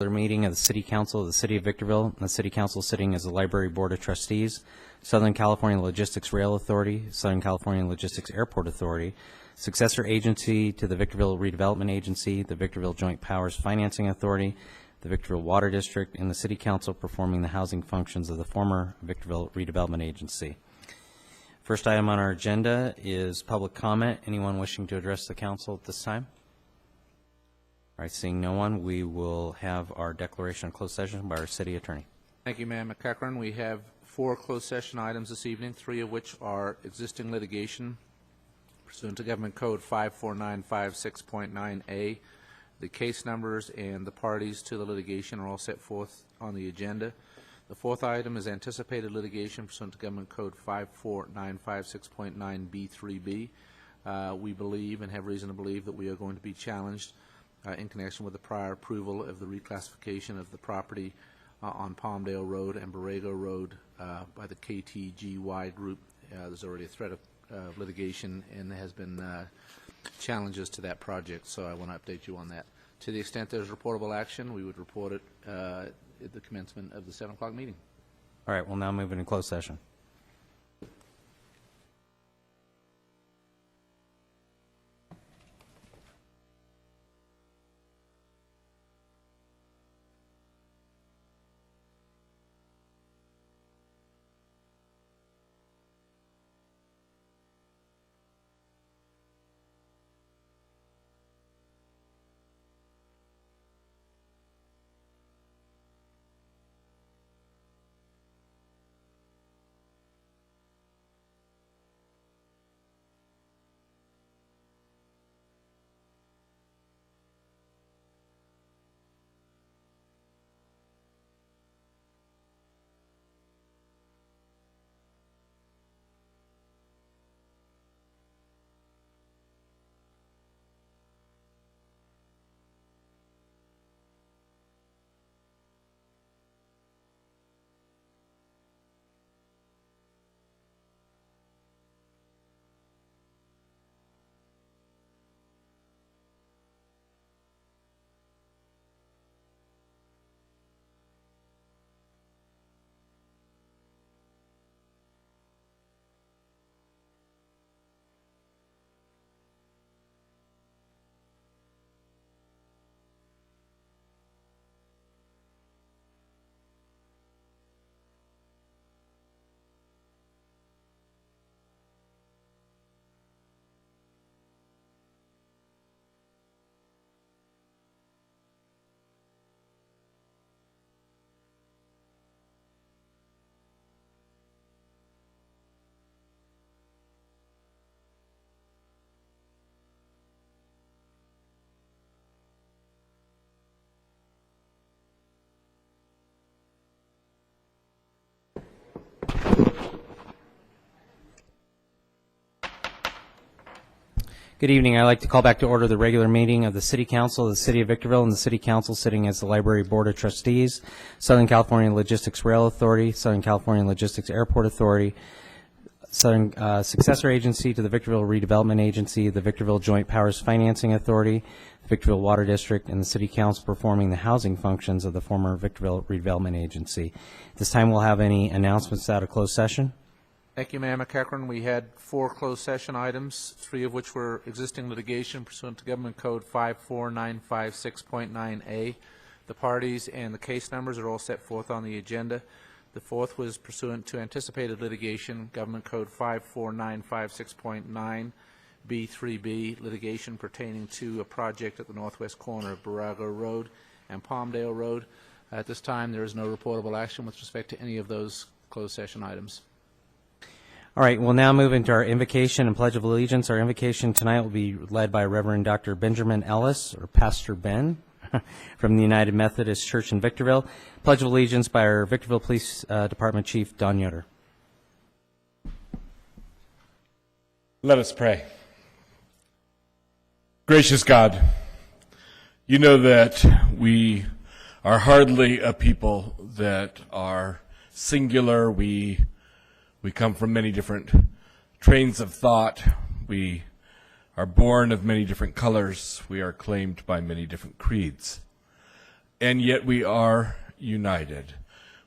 Meeting of the City Council of the City of Victorville, and the City Council sitting as the Library Board of Trustees, Southern California Logistics Rail Authority, Southern California Logistics Airport Authority, successor agency to the Victorville Redevelopment Agency, the Victorville Joint Powers Financing Authority, the Victorville Water District, and the City Council performing the housing functions of the former Victorville Redevelopment Agency. First item on our agenda is public comment. Anyone wishing to address the council at this time? All right, seeing no one, we will have our declaration of closed session by our city attorney. Thank you, Mayor McEachran. We have 4 closed session items this evening, 3 of which are existing litigation pursuant to Government Code 54956.9A. The case numbers and the parties to the litigation are all set forth on the agenda. The 4th item is anticipated litigation pursuant to Government Code 54956.9B3B. We believe and have reason to believe that we are going to be challenged in connection with the prior approval of the reclassification of the property on Palmdale Road and Borrego Road by the KTGY group. There's already a threat of litigation, and there has been challenges to that project, so I want to update you on that. To the extent there's reportable action, we would report it at the commencement of the 7 o'clock meeting. All right, we'll now move into closed session. Good evening. I'd like to call back to order the regular meeting of the City Council of the City of Victorville, and the City Council sitting as the Library Board of Trustees, Southern California Logistics Rail Authority, Southern California Logistics Airport Authority, Southern successor agency to the Victorville Redevelopment Agency, the Victorville Joint Powers Financing Authority, the Victorville Water District, and the City Council performing the housing functions of the former Victorville Redevelopment Agency. At this time, we'll have any announcements out of closed session. Thank you, Mayor McEachran. We had 4 closed session items, 3 of which were existing litigation pursuant to Government Code 54956.9A. The parties and the case numbers are all set forth on the agenda. The 4th was pursuant to anticipated litigation, Government Code 54956.9B3B, litigation pertaining to a project at the northwest corner of Borrego Road and Palmdale Road. At this time, there is no reportable action with respect to any of those closed session items. All right, we'll now move into our invocation and Pledge of Allegiance. Our invocation tonight will be led by Reverend Dr. Benjamin Ellis, or Pastor Ben, from the United Methodist Church in Victorville. Pledge of Allegiance by our Victorville Police Department Chief, Don Yoder. Let us pray. Gracious God, you know that we are hardly a people that are singular. We come from many different trains of thought. We are born of many different colors. We are claimed by many different creeds. and yet we are united.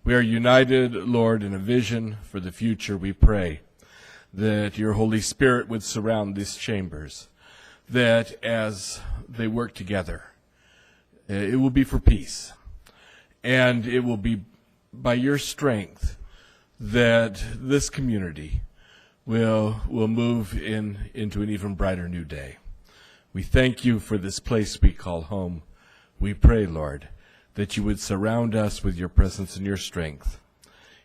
We are united, Lord, in a vision for the future. We pray that your Holy Spirit would surround these chambers, that as they work together, it will be for peace, and it will be by your strength that this community will move into an even brighter new day. We thank you for this place we call home. We pray, Lord, that you would surround us with your presence and your strength.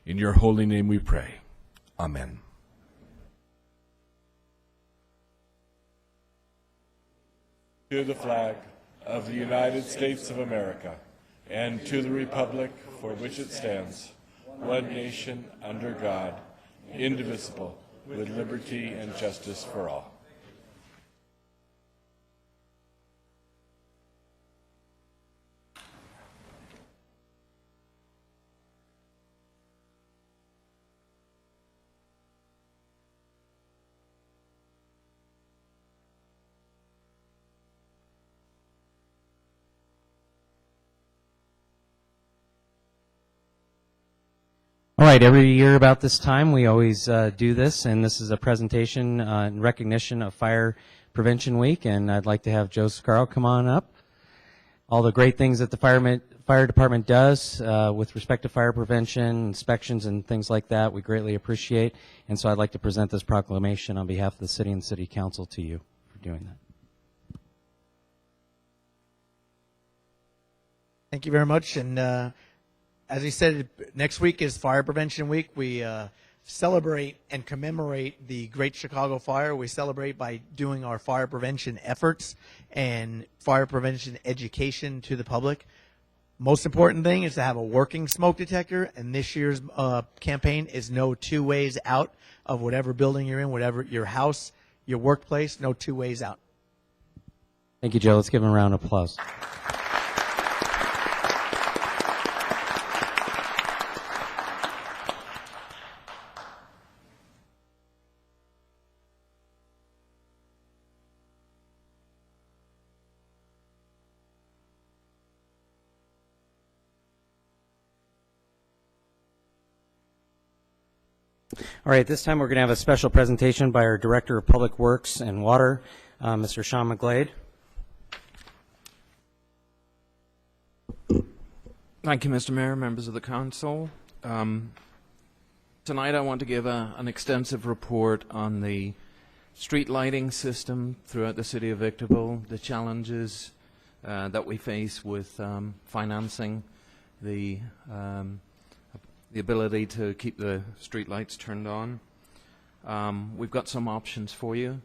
In your holy name we pray. Amen. To the flag of the United States of America, and to the republic for which it stands, one nation under God, indivisible, with liberty and justice for all. All right, every year about this time, we always do this, and this is a presentation in recognition of Fire Prevention Week, and I'd like to have Joe Scarl come on up. All the great things that the fire department does with respect to fire prevention, inspections, and things like that, we greatly appreciate, and so I'd like to present this proclamation on behalf of the city and city council to you for doing that. Thank you very much, and as he said, next week is Fire Prevention Week. We celebrate and commemorate the Great Chicago Fire. We celebrate by doing our fire prevention efforts and fire prevention education to the public. Most important thing is to have a working smoke detector, and this year's campaign is no two ways out of whatever building you're in, whatever your house, your workplace, no two ways out. Thank you, Joe. Let's give him a round of applause. All right, this time we're going to have a special presentation by our Director of Public Works and Water, Mr. Sean McGlade. Thank you, Mr. Mayor, members of the council. Tonight I want to give an extensive report on the street lighting system throughout the city of Victorville, the challenges that we face with financing, the ability to keep the street lights turned on. We've got some options for you,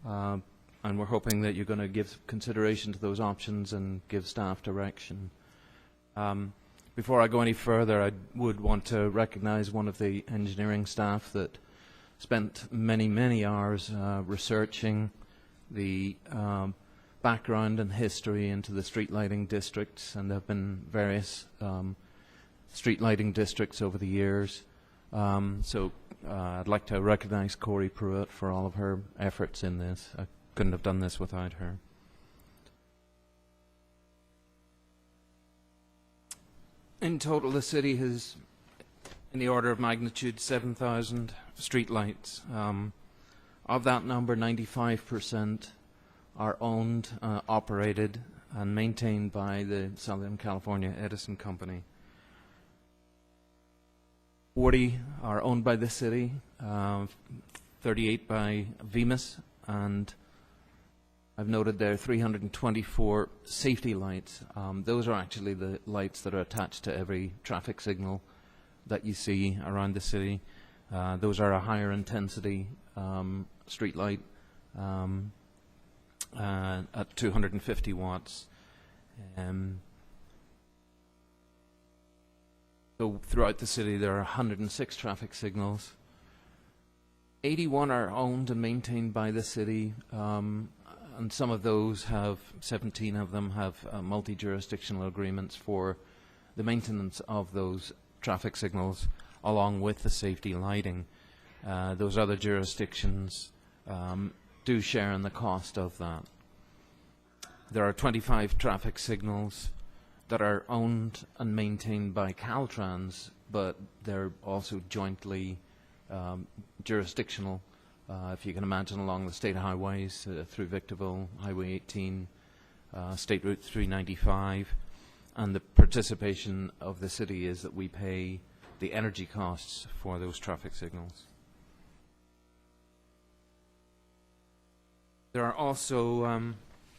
and we're hoping that you're going to give consideration to those options and give staff direction. Before I go any further, I would want to recognize one of the engineering staff that spent many, many hours researching the background and history into the street lighting districts, and there have been various street lighting districts over the years. So I'd like to recognize Corey Pruitt for all of her efforts in this. I couldn't have done this without her. In total, the city has, in the order of magnitude, 7,000 street lights. Of that number, 95% are owned, operated, and maintained by the Southern California Edison Company. 40 are owned by the city, 38 by VEMUS, and I've noted there are 324 safety lights. Those are actually the lights that are attached to every traffic signal that you see around the city. Those are a higher intensity street light at 250 watts. So throughout the city there are 106 traffic signals. 81 are owned and maintained by the city, and some of those have, 17 of them have multi-jurisdictional agreements for the maintenance of those traffic signals along with the safety lighting. Those other jurisdictions do share in the cost of that. There are 25 traffic signals that are owned and maintained by Caltrans, but they're also jointly jurisdictional. If you can imagine, along the state highways through Victorville, Highway 18, State Route 395, and the participation of the city is that we pay the energy costs for those traffic signals. There are also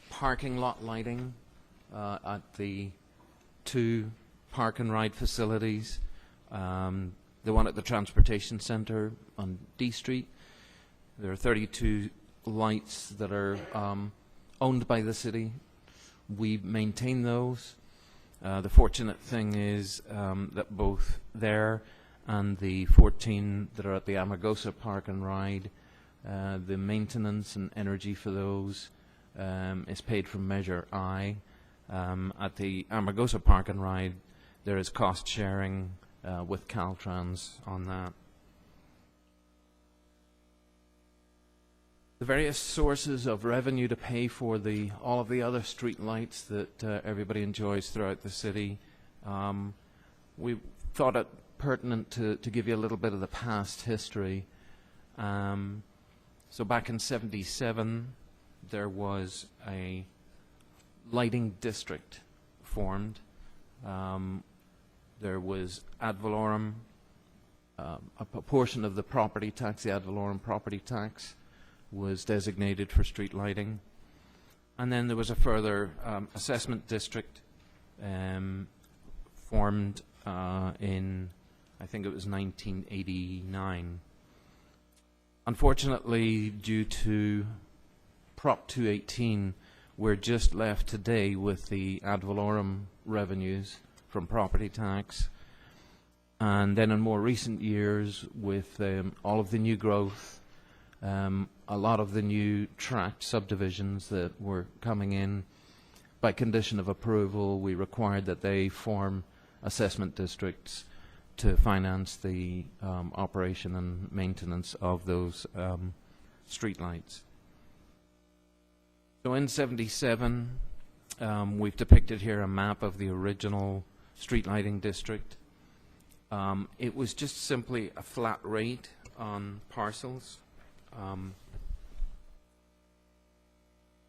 parking lot lighting at the 2 park and ride facilities. The one at the Transportation Centre on D Street. There are 32 lights that are owned by the city. We maintain those. The fortunate thing is that both there and the 14 that are at the Amargosa Park and Ride, the maintenance and energy for those is paid from Measure I. At the Amargosa Park and Ride, there is cost sharing with Caltrans on that. The various sources of revenue to pay for all of the other street lights that everybody enjoys throughout the city. We thought it pertinent to give you a little bit of the past history. So back in '77, there was a lighting district formed. There was ad valorem, a portion of the property tax, the ad valorem property tax, was designated for street lighting. And then there was a further assessment district formed in, I think it was 1989. Unfortunately, due to Prop 218, we're just left today with the ad valorem revenues from property tax. And then in more recent years, with all of the new growth, a lot of the new tract subdivisions that were coming in, by condition of approval, we required that they form assessment districts to finance the operation and maintenance of those street lights. So in '77, we've depicted here a map of the original street lighting district. It was just simply a flat rate on parcels.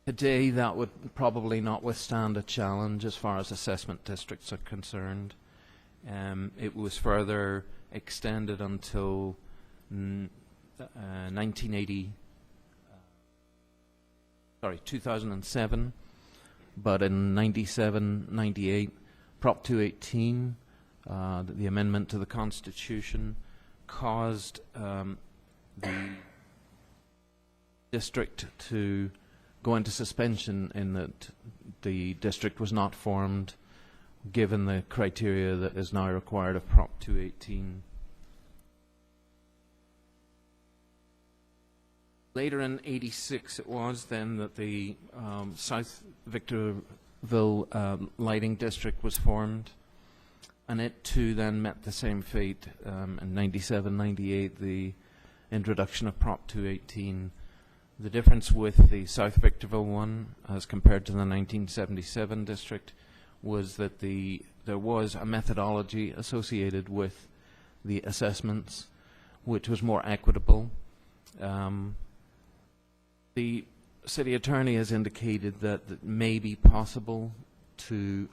Today, that would probably not withstand a challenge as far as assessment districts are concerned. It was further extended until 2007, but in '97, '98, Prop 218, the amendment to the Constitution, caused the district to go into suspension, in that the district was not formed given the criteria that is now required of Prop 218. Later in '86 it was then that the South Victorville Lighting District was formed, and it too then met the same fate. In '97, '98, the introduction of Prop 218. The difference with the South Victorville one, as compared to the 1977 district, was that there was a methodology associated with the assessments, which was more equitable. The city attorney has indicated that it may be possible to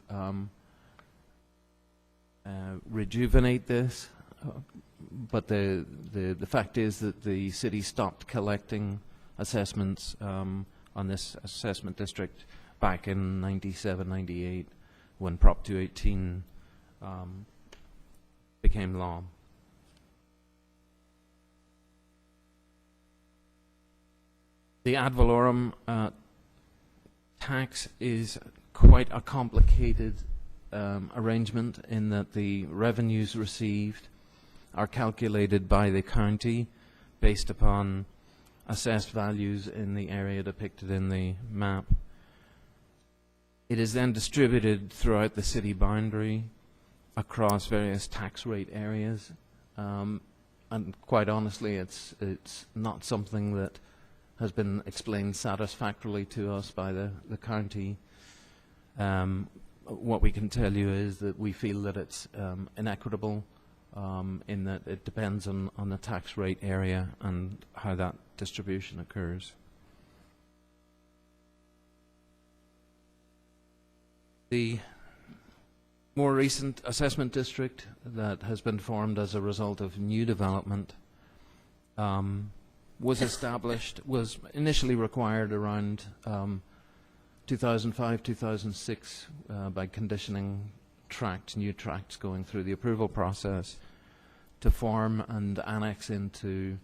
rejuvenate this, but the fact is that the city stopped collecting assessments on this assessment district back in '97, '98, when Prop 218 became law. The ad valorem tax is quite a complicated arrangement, in that the revenues received are calculated by the county based upon assessed values in the area depicted in the map. It is then distributed throughout the city boundary across various tax rate areas, and quite honestly, it's not something that has been explained satisfactorily to us by the county. what we can tell you is that we feel that it's inequitable in that it depends on the tax rate area and how that distribution occurs. The more recent assessment district that has been formed as a result of new development was initially required around 2005, 2006 by conditioning new tracts going through the approval process to form and annex into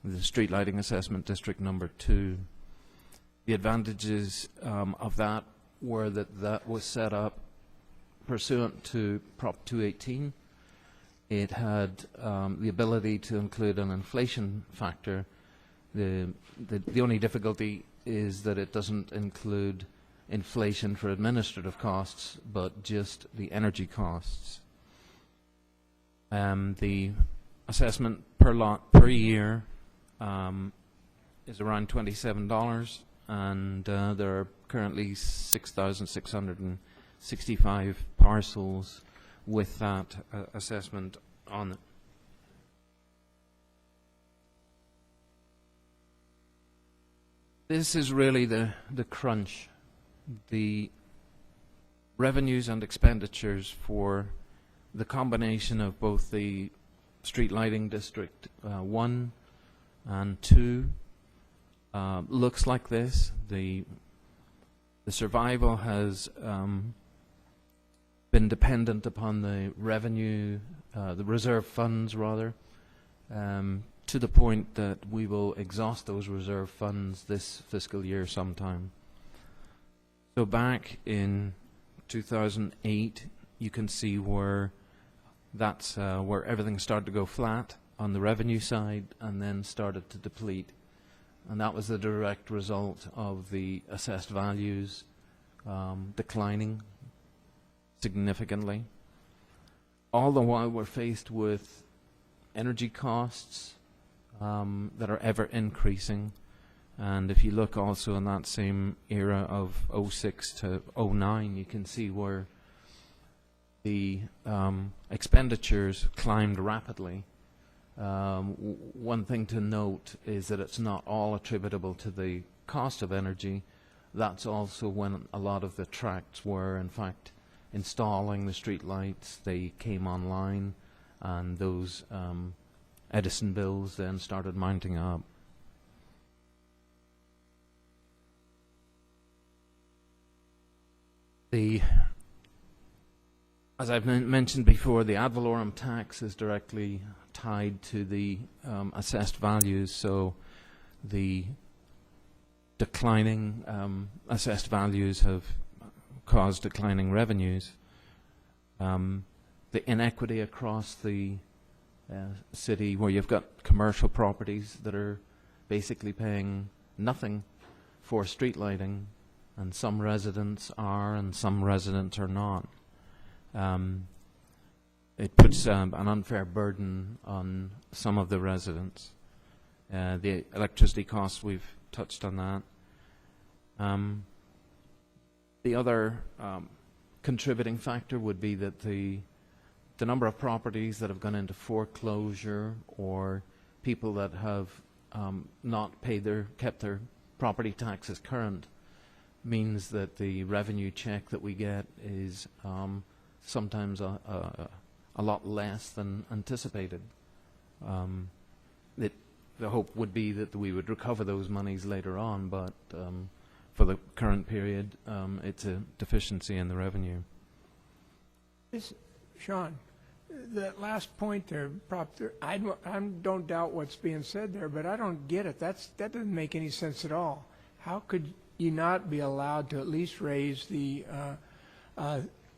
the Street Lighting Assessment District number 2. The advantages of that were that was set up pursuant to Prop 218. It had the ability to include an inflation factor. The only difficulty is that it doesn't include inflation for administrative costs, but just the energy costs. The assessment per lot per year is around $27, and there are currently 6,665 parcels with that assessment on it. This is really the crunch. The revenues and expenditures for the combination of both the Street Lighting District 1 and 2 looks like this. The survival has been dependent upon the revenue, the reserve funds rather, to the point that we will exhaust those reserve funds this fiscal year sometime. So back in 2008, you can see where that's where everything started to go flat on the revenue side and then started to deplete. And that was the direct result of the assessed values declining significantly. All the while we're faced with energy costs that are ever increasing. And if you look also in that same era of 06 to 09, you can see where the expenditures climbed rapidly. One thing to note is that it's not all attributable to the cost of energy. That's also when a lot of the tracts were, in fact, installing the street lights. They came online, and those Edison bills then started mounting up. As I've mentioned before, the ad valorem tax is directly tied to the assessed values, so the declining assessed values have caused declining revenues. The inequity across the city, where you've got commercial properties that are basically paying nothing for street lighting, and some residents are and some residents are not. It puts an unfair burden on some of the residents. The electricity costs, we've touched on that. The other contributing factor would be that the number of properties that have gone into foreclosure, or people that have not kept their property taxes current, means that the revenue check that we get is sometimes a lot less than anticipated. The hope would be that we would recover those monies later on, but for the current period, it's a deficiency in the revenue. Sean, that last point there, I don't doubt what's being said there, but I don't get it. That doesn't make any sense at all. How could you not be allowed to at least raise the,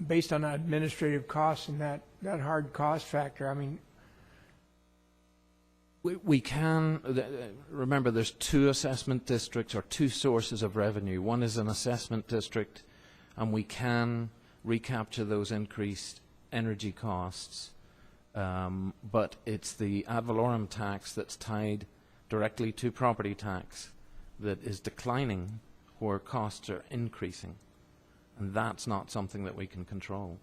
based on administrative costs and that hard cost factor? I mean, we can, remember there's two assessment districts or two sources of revenue. One is an assessment district, and we can recapture those increased energy costs, but it's the ad valorem tax that's tied directly to property tax that is declining where costs are increasing. And that's not something that we can control.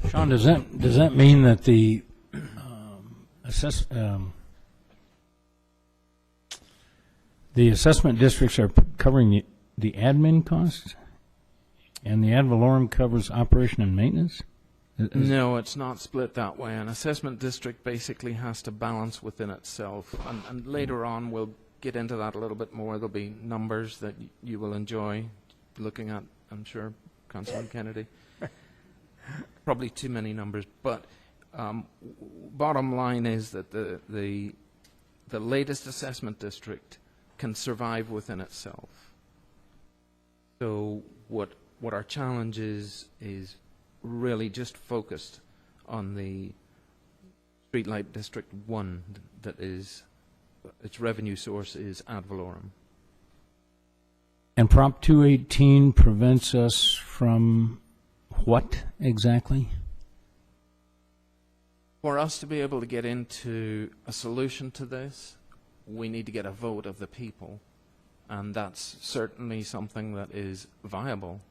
Sean, does that mean that the the assessment districts are covering the admin costs, and the ad valorem covers operation and maintenance? No, it's not split that way. An assessment district basically has to balance within itself. And later on, we'll get into that a little bit more. There'll be numbers that you will enjoy looking at, I'm sure, Councilman Kennedy. Probably too many numbers. But bottom line is that the latest assessment district can survive within itself. So what our challenge is really just focused on the Streetlight District 1, that is, its revenue source is ad valorem. And Prop 218 prevents us from what exactly? For us to be able to get into a solution to this, we need to get a vote of the people, and that's certainly something that is viable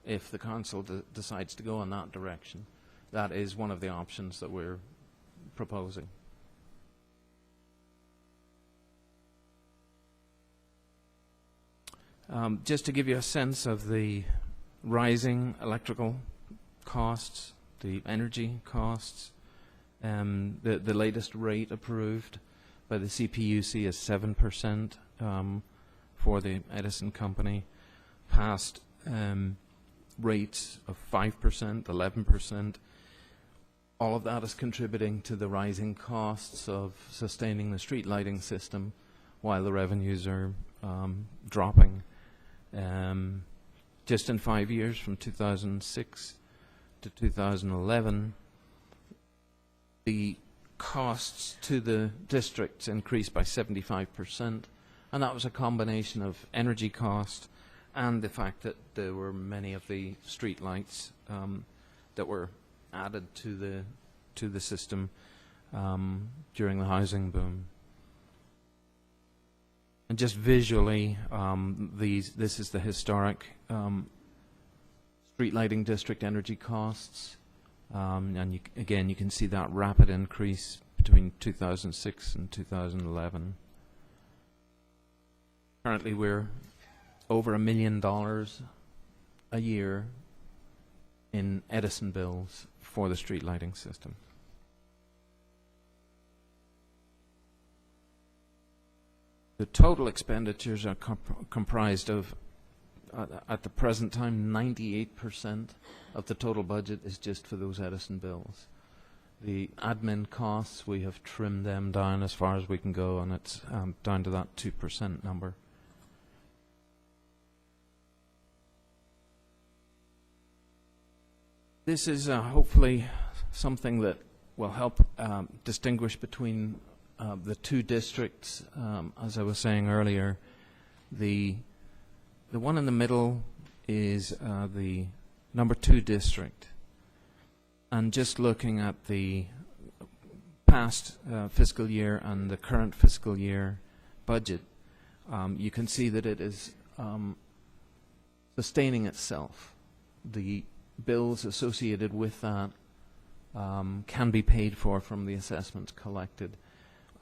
if the council decides to go in that direction. That is one of the options that we're proposing. Just to give you a sense of the rising electrical costs, the energy costs, the latest rate approved by the CPUC is 7% for the Edison company. Past rates of 5%, 11%. All of that is contributing to the rising costs of sustaining the street lighting system while the revenues are dropping. Just in 5 years, from 2006 to 2011, the costs to the districts increased by 75%, and that was a combination of energy cost and the fact that there were many of the street lights that were added to the system during the housing boom. And just visually, this is the historic street lighting district energy costs, and again you can see that rapid increase between 2006 and 2011. Currently, we're over $1 million a year in Edison bills for the street lighting system. The total expenditures are comprised of, at the present time, 98% of the total budget is just for those Edison bills. The admin costs, we have trimmed them down as far as we can go, and it's down to that 2% number. This is hopefully something that will help distinguish between the two districts. As I was saying earlier, the one in the middle is the number 2 district. And just looking at the past fiscal year and the current fiscal year budget, you can see that it is sustaining itself. The bills associated with that can be paid for from the assessments collected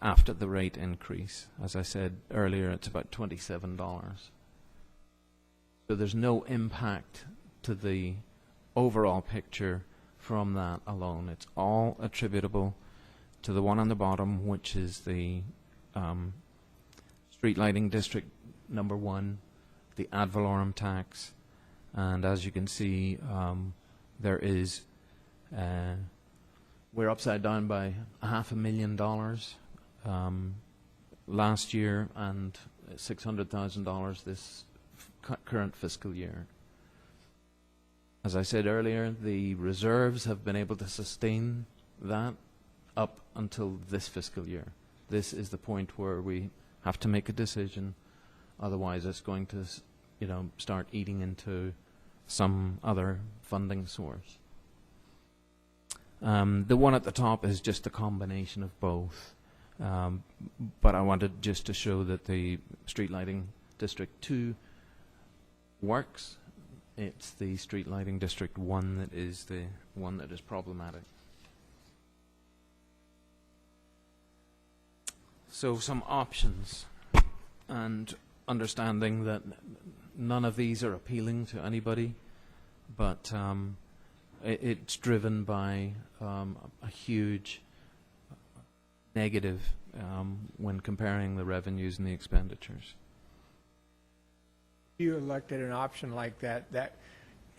after the rate increase. As I said earlier, it's about $27. So there's no impact to the overall picture from that alone. It's all attributable to the one on the bottom, which is the street lighting district number 1, the ad valorem tax. And as you can see, there is, we're upside down by $500,000 last year and $600,000 this current fiscal year. As I said earlier, the reserves have been able to sustain that up until this fiscal year. This is the point where we have to make a decision, otherwise it's going to, start eating into some other funding source. The one at the top is just a combination of both. But I wanted just to show that the street lighting District 2 works. It's the street lighting District 1 that is the one that is problematic. So some options, and understanding that none of these are appealing to anybody, but it's driven by a huge negative when comparing the revenues and the expenditures. If you elected an option like that,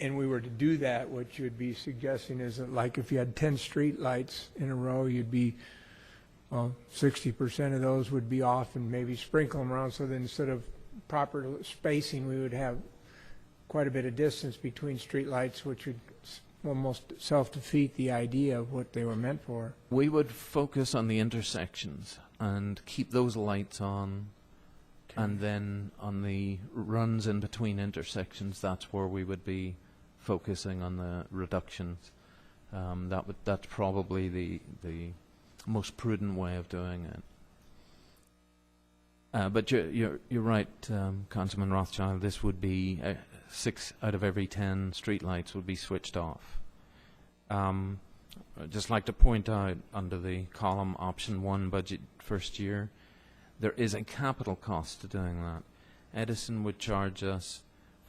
and we were to do that, what you'd be suggesting is that, like, if you had 10 street lights in a row, you'd be, 60% of those would be off and maybe sprinkle them around, so that instead of proper spacing, we would have quite a bit of distance between street lights, which would almost self-defeat the idea of what they were meant for. We would focus on the intersections and keep those lights on. And then on the runs in between intersections, that's where we would be focusing on the reductions. That's probably the most prudent way of doing it. But you're right, Councilman Rothschild. This would be 6 out of every 10 streetlights would be switched off. I'd just like to point out under the column option 1 budget first year, there is a capital cost to doing that. Edison would charge us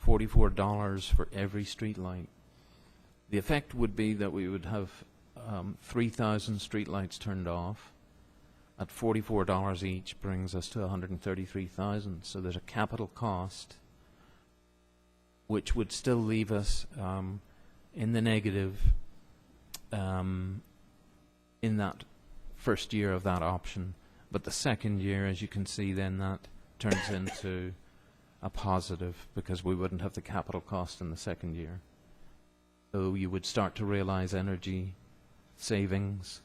$44 for every street light. The effect would be that we would have 3,000 street lights turned off. At $44 each brings us to 133,000. So there's a capital cost, which would still leave us in the negative in that first year of that option. But the second year, as you can see, then that turns into a positive because we wouldn't have the capital cost in the second year. So you would start to realize energy savings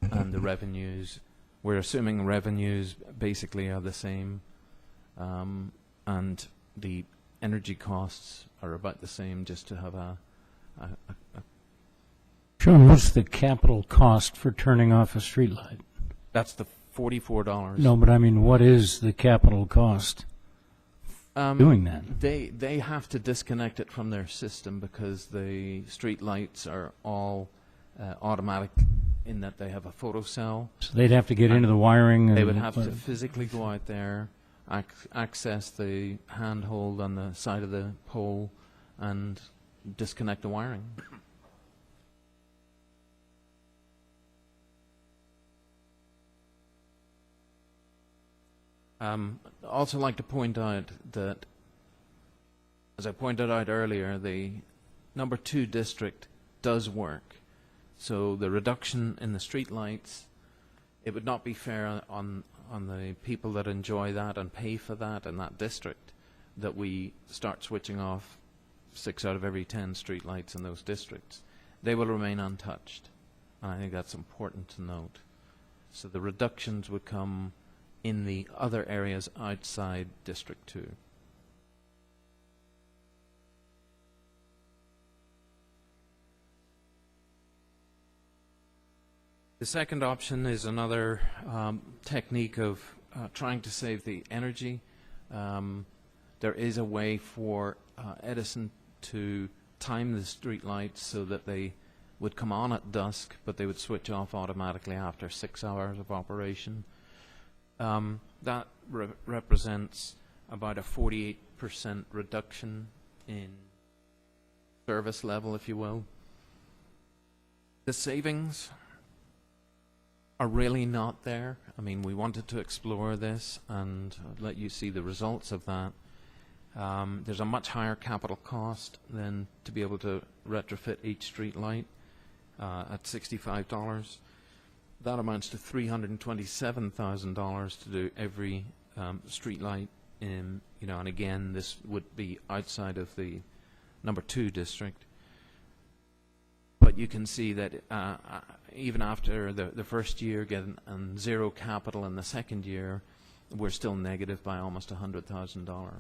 and the revenues. We're assuming revenues basically are the same, and the energy costs are about the same, just to have a Sean, what's the capital cost for turning off a streetlight? that's the $44. No, but I mean, what is the capital cost doing that? They have to disconnect it from their system because the street lights are all automatic in that they have a photocell. So they'd have to get into the wiring. They and would have to physically go out there, access the handhold on the side of the pole, and disconnect the wiring. Also like to point out that, as I pointed out earlier, the number 2 district does work. So the reduction in the street lights, it would not be fair on the people that enjoy that and pay for that in that district that we start switching off 6 out of every 10 street lights in those districts. They will remain untouched, and I think that's important to note. So the reductions would come in the other areas outside District 2. The second option is another technique of trying to save the energy. There is a way for Edison to time the street lights so that they would come on at dusk, but they would switch off automatically after 6 hours of operation. That represents about a 48% reduction in service level, if you will. The savings are really not there. I mean, we wanted to explore this and let you see the results of that. There's a much higher capital cost than to be able to retrofit each street light at $65. That amounts to $327,000 to do every street light in, and again, this would be outside of the number 2 district. But you can see that even after the first year getting zero capital in the second year, we're still negative by almost $100,000.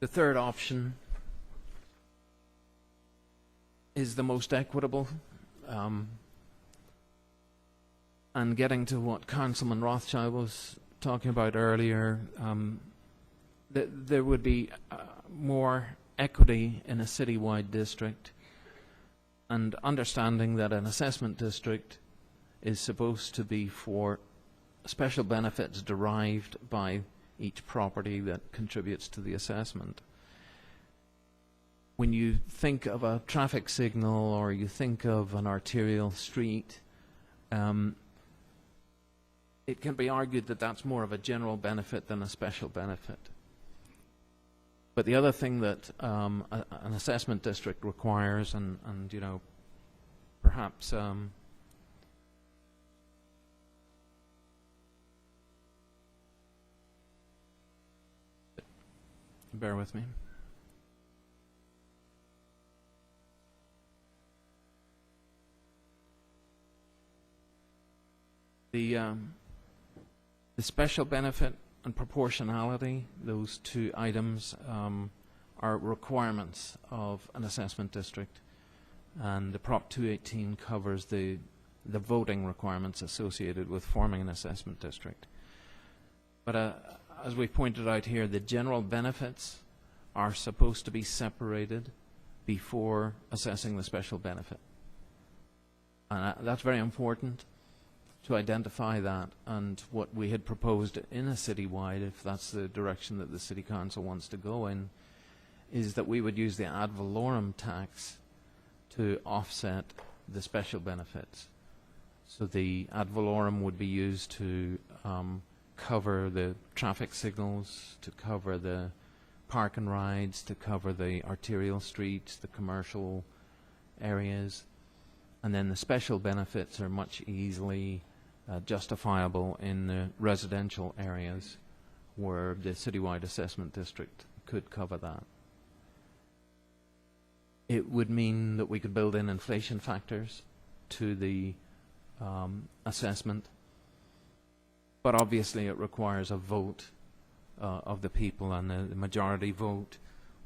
The third option is the most equitable. And getting to what Councilman Rothschild was talking about earlier, there would be more equity in a citywide district, and understanding that an assessment district is supposed to be for special benefits derived by each property that contributes to the assessment. When you think of a traffic signal or you think of an arterial street, it can be argued that that's more of a general benefit than a special benefit. But the other thing that an assessment district requires, and you know, perhaps bear with me. The special benefit and proportionality, those two items are requirements of an assessment district, and the Prop 218 covers the voting requirements associated with forming an assessment district. But as we pointed out here, the general benefits are supposed to be separated before assessing the special benefit. And that's very important to identify that, and what we had proposed in a citywide, if that's the direction that the City Council wants to go in, is that we would use the ad valorem tax to offset the special benefits. So the ad valorem would be used to cover the traffic signals, to cover the park and rides, to cover the arterial streets, the commercial areas, and then the special benefits are much easily justifiable in the residential areas where the citywide assessment district could cover that. It would mean that we could build in inflation factors to the assessment, but obviously it requires a vote of the people, and the majority vote.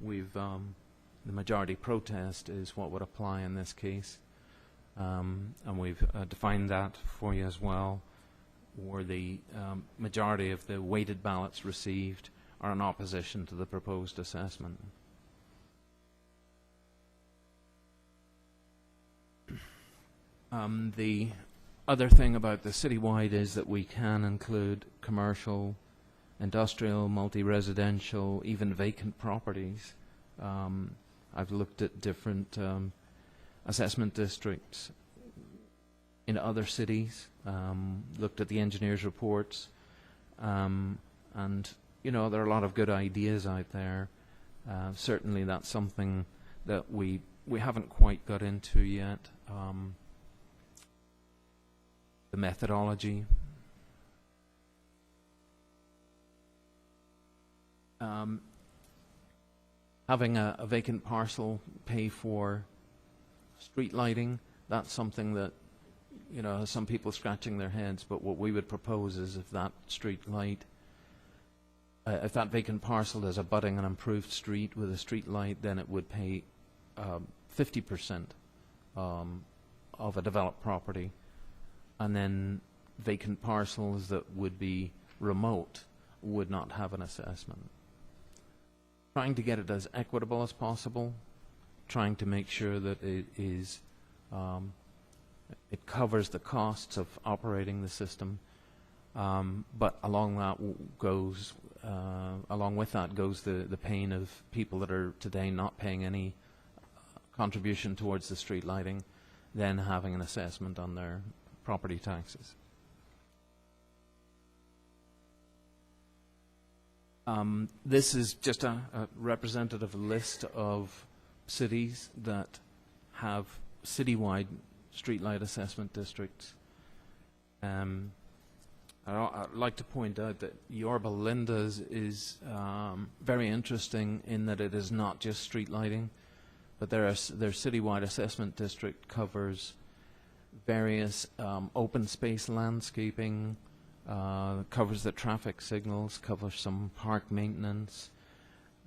The majority protest is what would apply in this case. And we've defined that for you as well, where the majority of the weighted ballots received are in opposition to the proposed assessment. The other thing about the citywide is that we can include commercial, industrial, multi-residential, even vacant properties. I've looked at different assessment districts in other cities, looked at the engineers' reports, and you know, there are a lot of good ideas out there. Certainly that's something that we haven't quite got into yet. The methodology. Having a vacant parcel pay for street lighting, that's something that, you know, has some people scratching their heads, but what we would propose is if that street light, if that vacant parcel is abutting an improved street with a street light, then it would pay 50% of a developed property, and then vacant parcels that would be remote would not have an assessment. Trying to get it as equitable as possible, trying to make sure that it is it covers the costs of operating the system, but along with that goes the pain of people that are today not paying any contribution towards the street lighting, then having an assessment on their property taxes. This is just a representative list of cities that have citywide streetlight assessment districts. I'd like to point out that Yorba Linda's is very interesting in that it is not just street lighting, but their citywide assessment district covers various open space landscaping, covers the traffic signals, covers some park maintenance,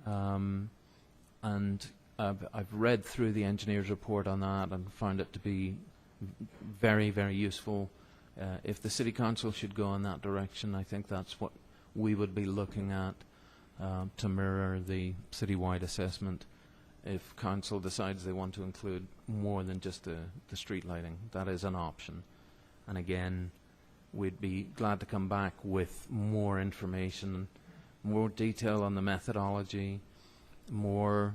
and I've read through the engineer's report on that and found it to be very, very useful. If the City Council should go in that direction, I think that's what we would be looking at to mirror the citywide assessment. If Council decides they want to include more than just the street lighting, that is an option. And again, we'd be glad to come back with more information, more detail on the methodology, more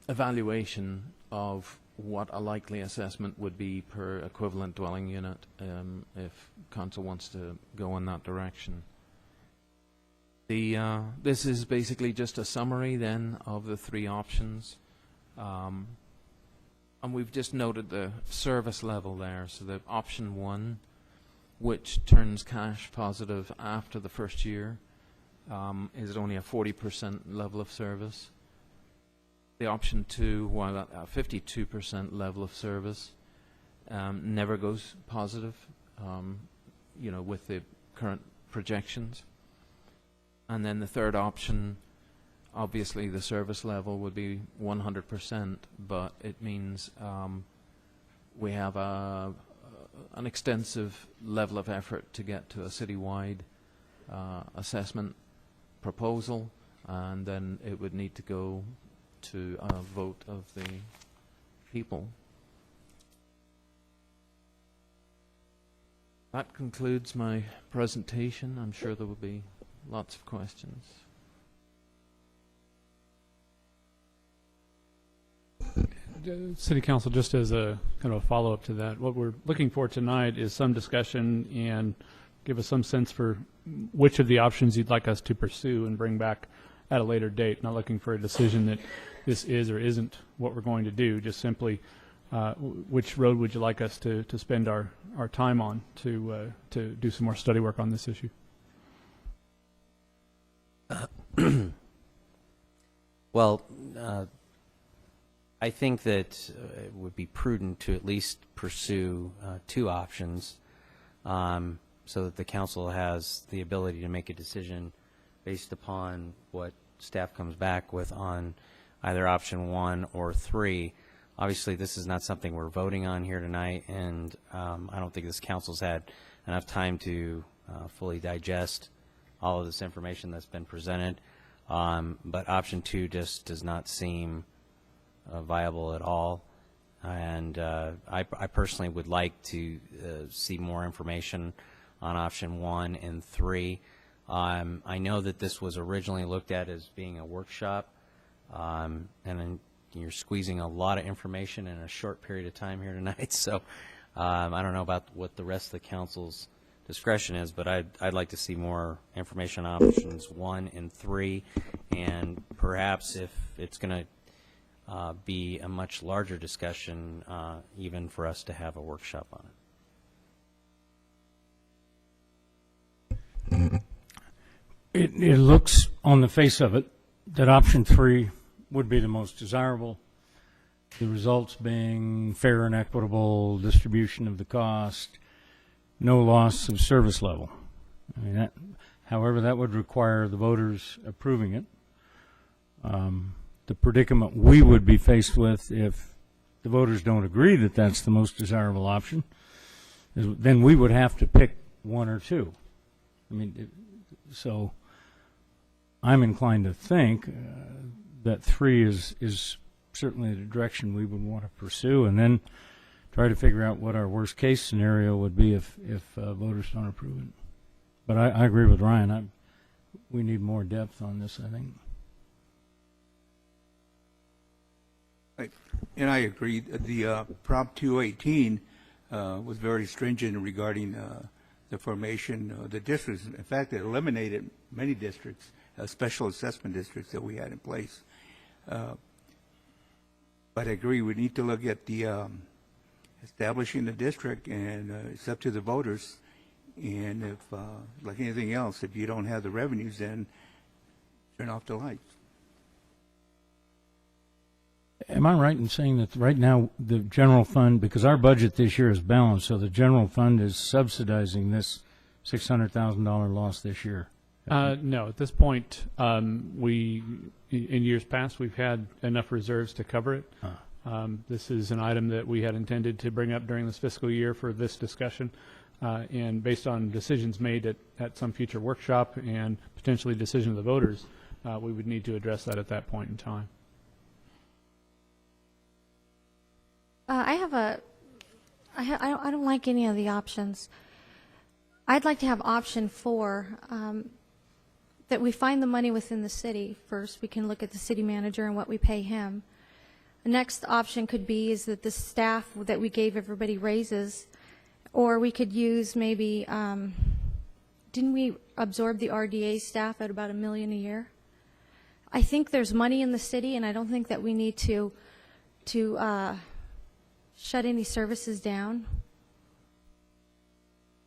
evaluation of what a likely assessment would be per equivalent dwelling unit if Council wants to go in that direction. This is basically just a summary then of the three options. And we've just noted the service level there. So the option 1, which turns cash positive after the first year, is only a 40% level of service. The option 2, while at a 52% level of service, never goes positive, with the current projections. And then the third option, obviously the service level would be 100%, but it means we have an extensive level of effort to get to a citywide assessment proposal, and then it would need to go to a vote of the people. That concludes my presentation. I'm sure there will be lots of questions. City Council, just as a kind of a follow-up to that, what we're looking for tonight is some discussion and give us some sense for which of the options you'd like us to pursue and bring back at a later date. Not looking for a decision that this is or isn't what we're going to do, just simply which road would you like us to spend our time on to do some more study work on this issue. Well, I think that it would be prudent to at least pursue two options so that the council has the ability to make a decision based upon what staff comes back with on either option 1 or 3. Obviously, this is not something we're voting on here tonight, and I don't think this council's had enough time to fully digest all of this information that's been presented. But option 2 just does not seem viable at all. And I personally would like to see more information on option 1 and 3. I know that this was originally looked at as being a workshop, and then you're squeezing a lot of information in a short period of time here tonight. So I don't know about what the rest of the council's discretion is, but I'd like to see more information on options 1 and 3, and perhaps if it's going to be a much larger discussion, even for us to have a workshop on it. It looks on the face of it that option 3 would be the most desirable. The results being fair and equitable distribution of the cost, no loss of service level. I mean, however, that would require the voters approving it. The predicament we would be faced with if the voters don't agree that that's the most desirable option is then we would have to pick 1 or 2. I mean, so I'm inclined to think that 3 is certainly the direction we would want to pursue, and then try to figure out what our worst case scenario would be if voters don't approve it. But I agree with Ryan. We need more depth on this, I think. And I agree. The Prop 218 was very stringent regarding the formation of the districts. In fact, it eliminated many districts, special assessment districts that we had in place. But I agree, we need to look at the establishing the district, and it's up to the voters. And if, like anything else, if you don't have the revenues, then turn off the lights. Am I right in saying that right now the general fund, because our budget this year is balanced, so the general fund is subsidizing this $600,000 loss this year? No, at this point, in years past, we've had enough reserves to cover it. This is an item that we had intended to bring up during this fiscal year for this discussion, and based on decisions made at some future workshop and potentially decision of the voters, we would need to address that at that point in time. I don't like any of the options. I'd like to have option 4, that we find the money within the city. First, we can look at the city manager and what we pay him. The next option could be is that the staff that we gave everybody raises, or we could use maybe, didn't we absorb the RDA staff at about $1 million a year? I think there's money in the city, and I don't think that we need to shut any services down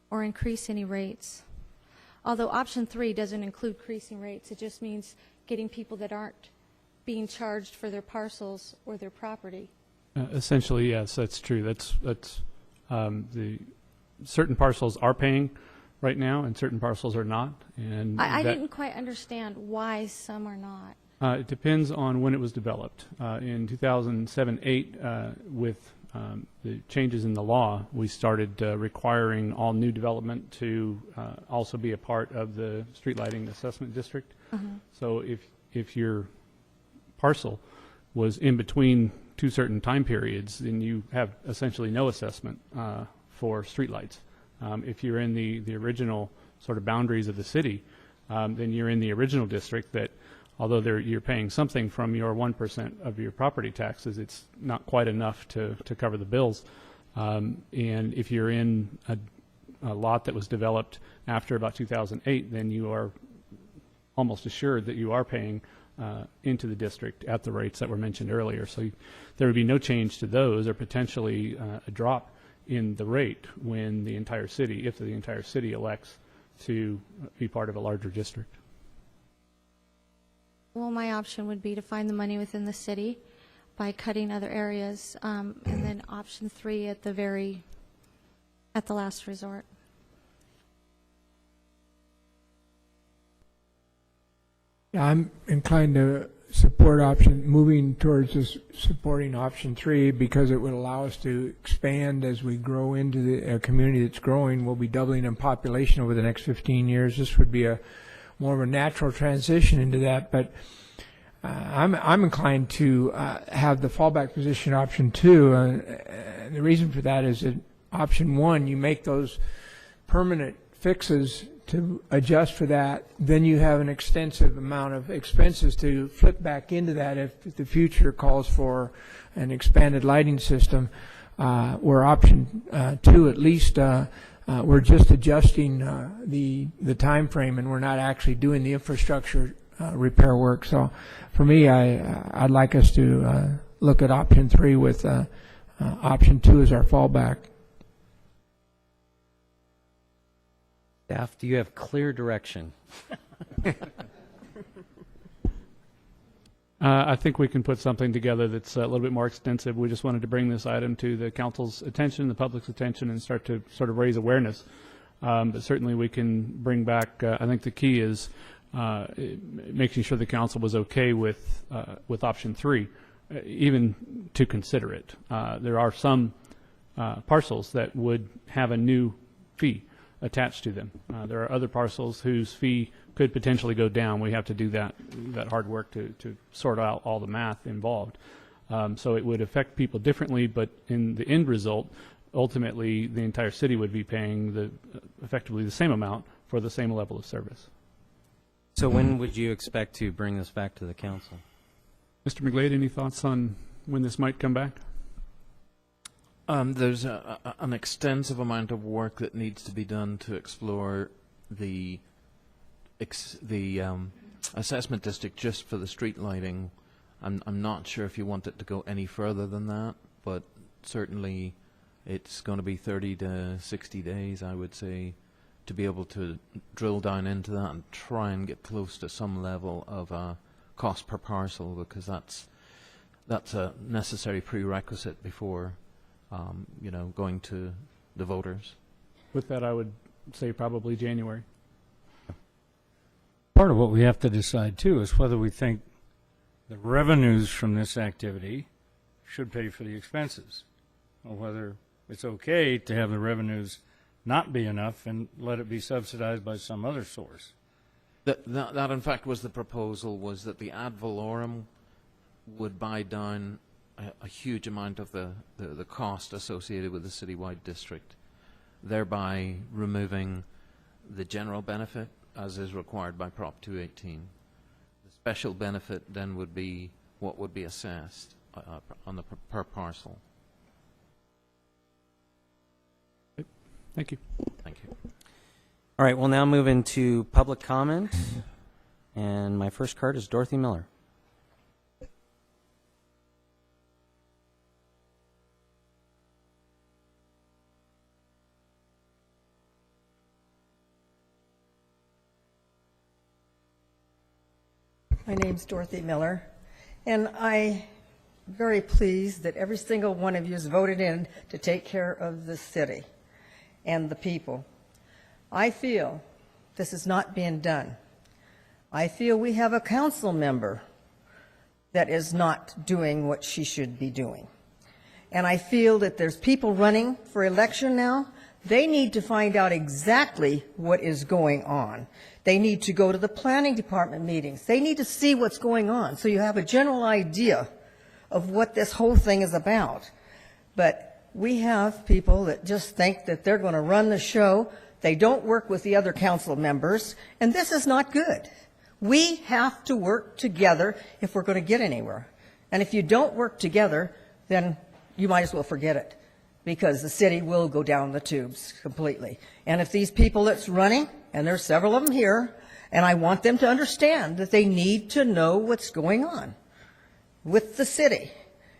or increase any rates. Although option 3 doesn't include increasing rates, it just means getting people that aren't being charged for their parcels or their property. Essentially, yes, that's true. That's the certain parcels are paying right now, and certain parcels are not. And I didn't quite understand why some are not. It depends on when it was developed. In 2007-8, with the changes in the law, we started requiring all new development to also be a part of the street lighting assessment district. So if your parcel was in between 2 certain time periods, then you have essentially no assessment for streetlights. If you're in the original sort of boundaries of the city, then you're in the original district that, although you're paying something from your 1% of your property taxes, it's not quite enough to cover the bills. And if you're in a lot that was developed after about 2008, then you are almost assured that you are paying into the district at the rates that were mentioned earlier. So there would be no change to those, or potentially a drop in the rate when the entire city, if the entire city elects to be part of a larger district. Well, my option would be to find the money within the city by cutting other areas, and then option 3 at the last resort. Yeah, I'm inclined to moving towards this supporting option 3, because it would allow us to expand as we grow into a community that's growing. We'll be doubling in population over the next 15 years. This would be more of a natural transition into that, but I'm inclined to have the fallback position option 2. And the reason for that is that option 1, you make those permanent fixes to adjust for that, then you have an extensive amount of expenses to flip back into that if the future calls for an expanded lighting system. Where option 2, at least, we're just adjusting the time frame, and we're not actually doing the infrastructure repair work. So for me, I'd like us to look at option 3 with option 2 as our fallback. Staff, do you have clear direction? I think we can put something together that's a little bit more extensive. We just wanted to bring this item to the council's attention, the public's attention, and start to sort of raise awareness. But certainly we can bring back, I think the key is making sure the council was okay with option 3, even to consider it. There are some parcels that would have a new fee attached to them. There are other parcels whose fee could potentially go down. We have to do that hard work to sort out all the math involved. So it would affect people differently, but in the end result, ultimately the entire city would be paying effectively the same amount for the same level of service. So when would you expect to bring this back to the council? Mr. McGlade, any thoughts on when this might come back? There's an extensive amount of work that needs to be done to explore the assessment district just for the street lighting. I'm not sure if you want it to go any further than that, but certainly it's going to be 30 to 60 days, I would say, to be able to drill down into that and try and get close to some level of cost per parcel, because that's a necessary prerequisite before going to the voters. With that, I would say probably January. part of what we have to decide too is whether we think the revenues from this activity should pay for the expenses, or whether it's okay to have the revenues not be enough and let it be subsidized by some other source. That in fact was the proposal, was that the ad valorem would buy down a huge amount of the cost associated with the citywide district, thereby removing the general benefit as is required by Prop 218. The special benefit then would be what would be assessed on the per parcel. Thank you. Thank you. All right, we'll now move into public comment. And my first card is Dorothy Miller. My name's Dorothy Miller, and I'm very pleased that every single one of you has voted in to take care of the city and the people. I feel this is not being done. I feel we have a council member that is not doing what she should be doing. And I feel that there's people running for election now. They need to find out exactly what is going on. They need to go to the planning department meetings. They need to see what's going on so you have a general idea of what this whole thing is about. But we have people that just think that they're going to run the show. They don't work with the other council members, and this is not good. We have to work together if we're going to get anywhere. And if you don't work together, then you might as well forget it, because the city will go down the tubes completely. And if these people that's running, and there's several of them here, and I want them to understand that they need to know what's going on with the city.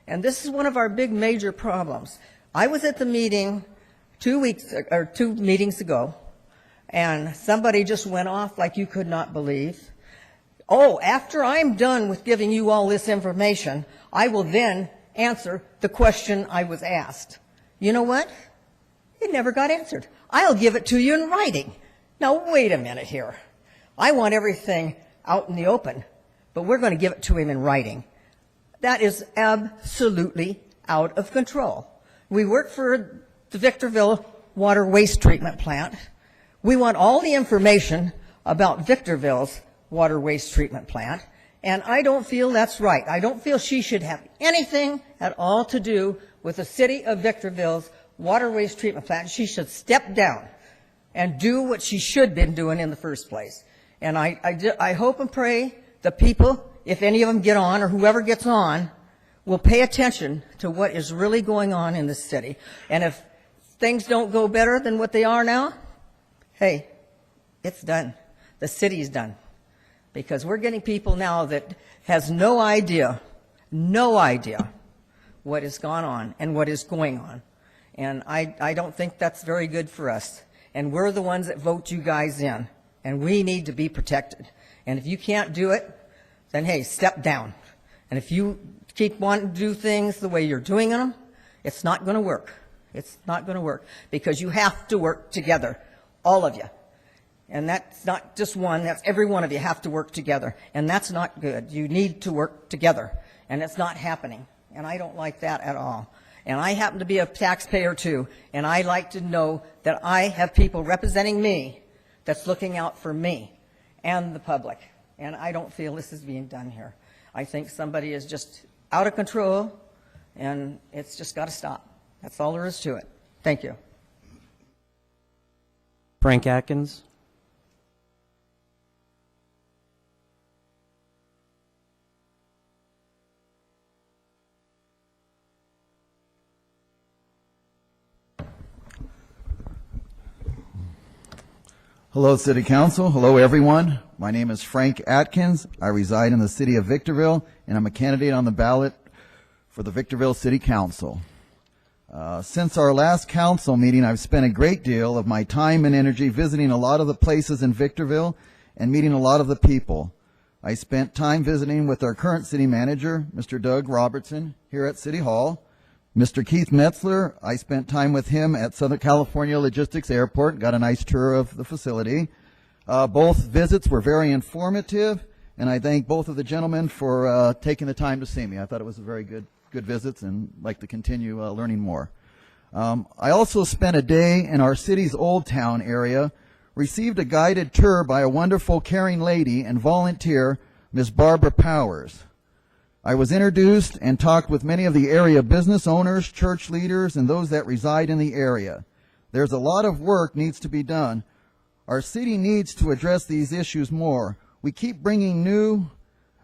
And this is one of our big major problems. I was at the meeting 2 meetings ago, and somebody just went off like you could not believe. Oh, after I'm done with giving you all this information, I will then answer the question I was asked. You know what? It never got answered. I'll give it to you in writing. Now, wait a minute here. I want everything out in the open, but we're going to give it to him in writing. That is absolutely out of control. We work for the Victorville Water Waste Treatment Plant. We want all the information about Victorville's Water Waste Treatment Plant, and I don't feel that's right. I don't feel she should have anything at all to do with the city of Victorville's Water Waste Treatment Plant. She should step down and do what she should have been doing in the first place. And I hope and pray the people, if any of them get on or whoever gets on, will pay attention to what is really going on in this city. And if things don't go better than what they are now, hey, it's done. The city's done. Because we're getting people now that has no idea what has gone on and what is going on. And I don't think that's very good for us. And we're the ones that vote you guys in. And we need to be protected. And if you can't do it, then hey, step down. And if you keep wanting to do things the way you're doing them, it's not going to work. It's not going to work. Because you have to work together, all of you. And that's not just one, that's every one of you have to work together. And that's not good. You need to work together. And it's not happening. And I don't like that at all. And I happen to be a taxpayer too. And I like to know that I have people representing me that's looking out for me and the public. And I don't feel this is being done here. I think somebody is just out of control, and it's just got to stop. That's all there is to it. Thank you. Frank Atkins. Hello, City Council. Hello, everyone. My name is Frank Atkins. I reside in the city of Victorville, and I'm a candidate on the ballot for the Victorville City Council. Since our last council meeting, I've spent a great deal of my time and energy visiting a lot of the places in Victorville and meeting a lot of the people. I spent time visiting with our current city manager, Mr. Doug Robertson, here at City Hall. Mr. Keith Metzler, I spent time with him at Southern California Logistics Airport, got a nice tour of the facility. Both visits were very informative, and I thank both of the gentlemen for taking the time to see me. I thought it was a very good visits, and like to continue learning more. I also spent a day in our city's Old Town area, received a guided tour by a wonderful, caring lady and volunteer, Ms. Barbara Powers. I was introduced and talked with many of the area business owners, church leaders, and those that reside in the area. There's a lot of work needs to be done. Our city needs to address these issues more. We keep bringing in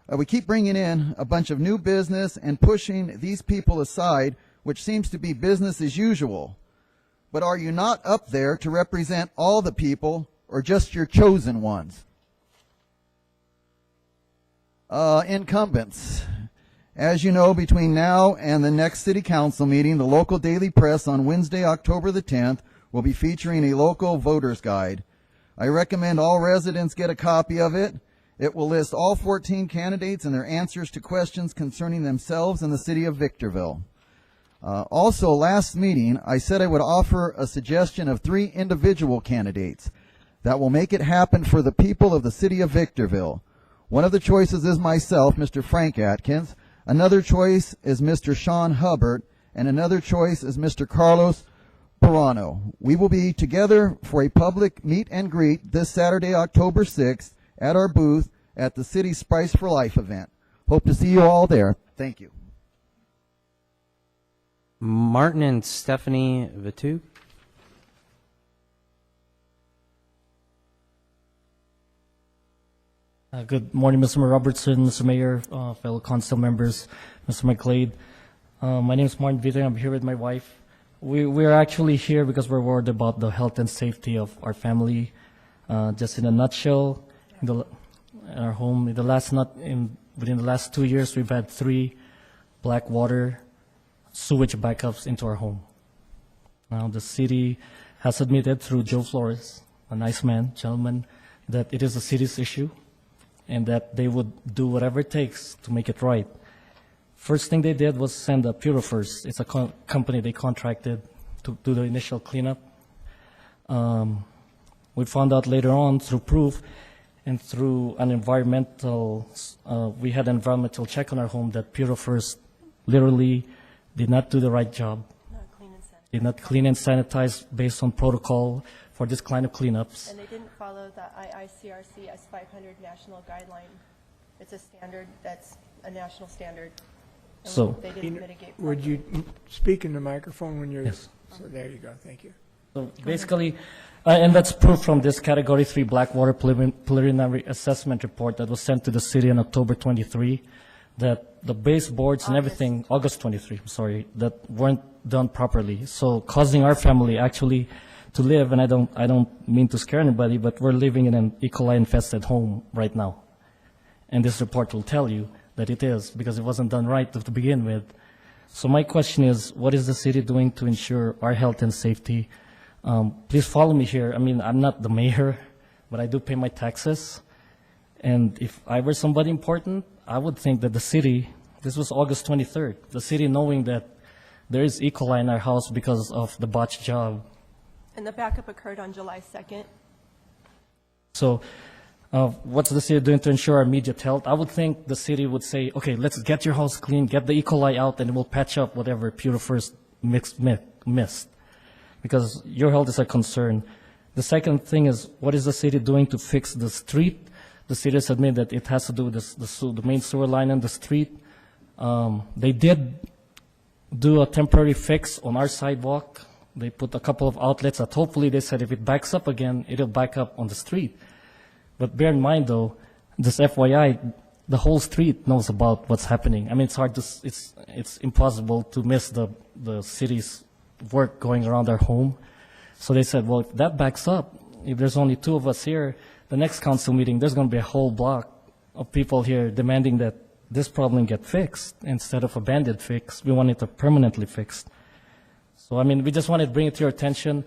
a bunch of new business and pushing these people aside, which seems to be business as usual. But are you not up there to represent all the people or just your chosen ones? Incumbents. As you know, between now and the next city council meeting, the local daily press on Wednesday, October the 10th, will be featuring a local voter's guide. I recommend all residents get a copy of it. It will list all 14 candidates and their answers to questions concerning themselves and the city of Victorville. Also, last meeting, I said I would offer a suggestion of 3 individual candidates that will make it happen for the people of the city of Victorville. One of the choices is myself, Mr. Frank Atkins. Another choice is Mr. Sean Hubbard, and another choice is Mr. Carlos Pirano. We will be together for a public meet and greet this Saturday, October 6th, at our booth at the City Spice for Life event. Hope to see you all there. Thank you. Martin and Stephanie Vitu. Good morning, Mr. Robertson, Mr. Mayor, fellow council members, Mr. McLeod. My name is Martin Vitu. I'm here with my wife. We're actually here because we're worried about the health and safety of our family. Just in a nutshell, in our home, within the last 2 years, we've had 3 black water sewage backups into our home. Now, the city has admitted through Joe Flores, a nice man, gentleman, that it is a city's issue and that they would do whatever it takes to make it right. First thing they did was send a Purifers. It's a company they contracted to do the initial cleanup. We found out later on through proof and through an we had an environmental check on our home that Purifers literally did not do the right job. Did not clean and sanitize based on protocol for this kind of cleanups. And they didn't follow the IICRC S500 national guideline. It's a standard that's a national standard. And So- they didn't mitigate. Would you speak in the microphone when you're? Yes. So there you go. Thank you. So basically, and that's proof from this Category 3 Blackwater preliminary assessment report that was sent to the city on October 23, that the baseboards and everything, August 23, sorry, that weren't done properly. So causing our family actually to live, and I don't mean to scare anybody, but we're living in an E. coli infested home right now. And this report will tell you that it is, because it wasn't done right to begin with. So my question is, what is the city doing to ensure our health and safety? Please follow me here. I mean, I'm not the mayor, but I do pay my taxes. And if I were somebody important, I would think that the city, this was August 23rd, the city knowing that there is E. coli in our house because of the botched job. And the backup occurred on July 2nd. So what's the city doing to ensure our immediate health? I would think the city would say, okay, let's get your house clean, get the E. coli out, and we'll patch up whatever Purifers missed. Because your health is a concern. The second thing is, what is the city doing to fix the street? The city has admitted that it has to do with the main sewer line on the street. They did do a temporary fix on our sidewalk. They put a couple of outlets that hopefully they said if it backs up again, it'll back up on the street. But bear in mind though, just FYI, the whole street knows about what's happening. I mean, it's impossible to miss the city's work going around our home. So they said, well, if that backs up, if there's only 2 of us here, the next council meeting, there's going to be a whole block of people here demanding that this problem get fixed. Instead of a bandit fix, we want it permanently fixed. So, I mean, we just wanted to bring it to your attention.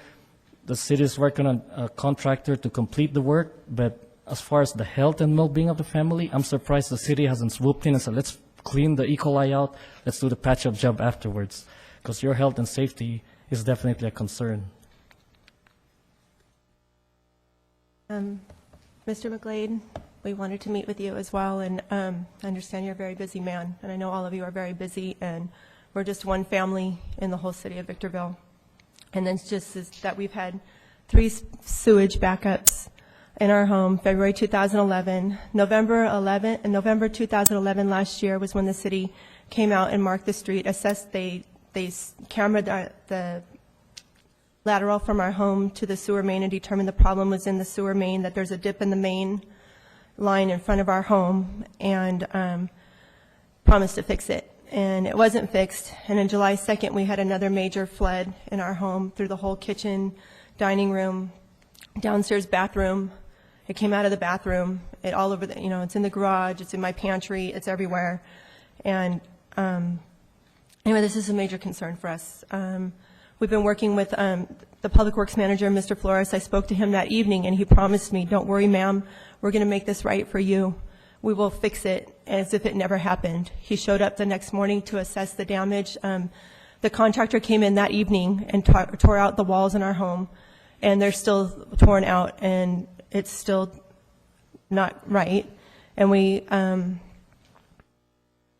The city is working on a contractor to complete the work, but as far as the health and well-being of the family, I'm surprised the city hasn't swooped in and said, let's clean the E. coli out, let's do the patch-up job afterwards, because your health and safety is definitely a concern. Mr. McGlade, we wanted to meet with you as well, and I understand you're a very busy man, and I know all of you are very busy, and we're just one family in the whole city of Victorville. And then it's just is that we've had 3 sewage backups in our home, February 2011. November 2011 last year was when the city came out and marked the street, assessed, they cameraed the lateral from our home to the sewer main and determined the problem was in the sewer main, that there's a dip in the main line in front of our home, and promised to fix it. And it wasn't fixed. And on July 2nd, we had another major flood in our home through the whole kitchen, dining room, downstairs bathroom. It came out of the bathroom. It all over the, it's in the garage, it's in my pantry, it's everywhere. And anyway, this is a major concern for us. We've been working with the Public Works Manager, Mr. Flores. I spoke to him that evening, and he promised me, don't worry, ma'am, we're going to make this right for you. We will fix it as if it never happened. He showed up the next morning to assess the damage. The contractor came in that evening and tore out the walls in our home, and they're still torn out, and it's still not right. And we,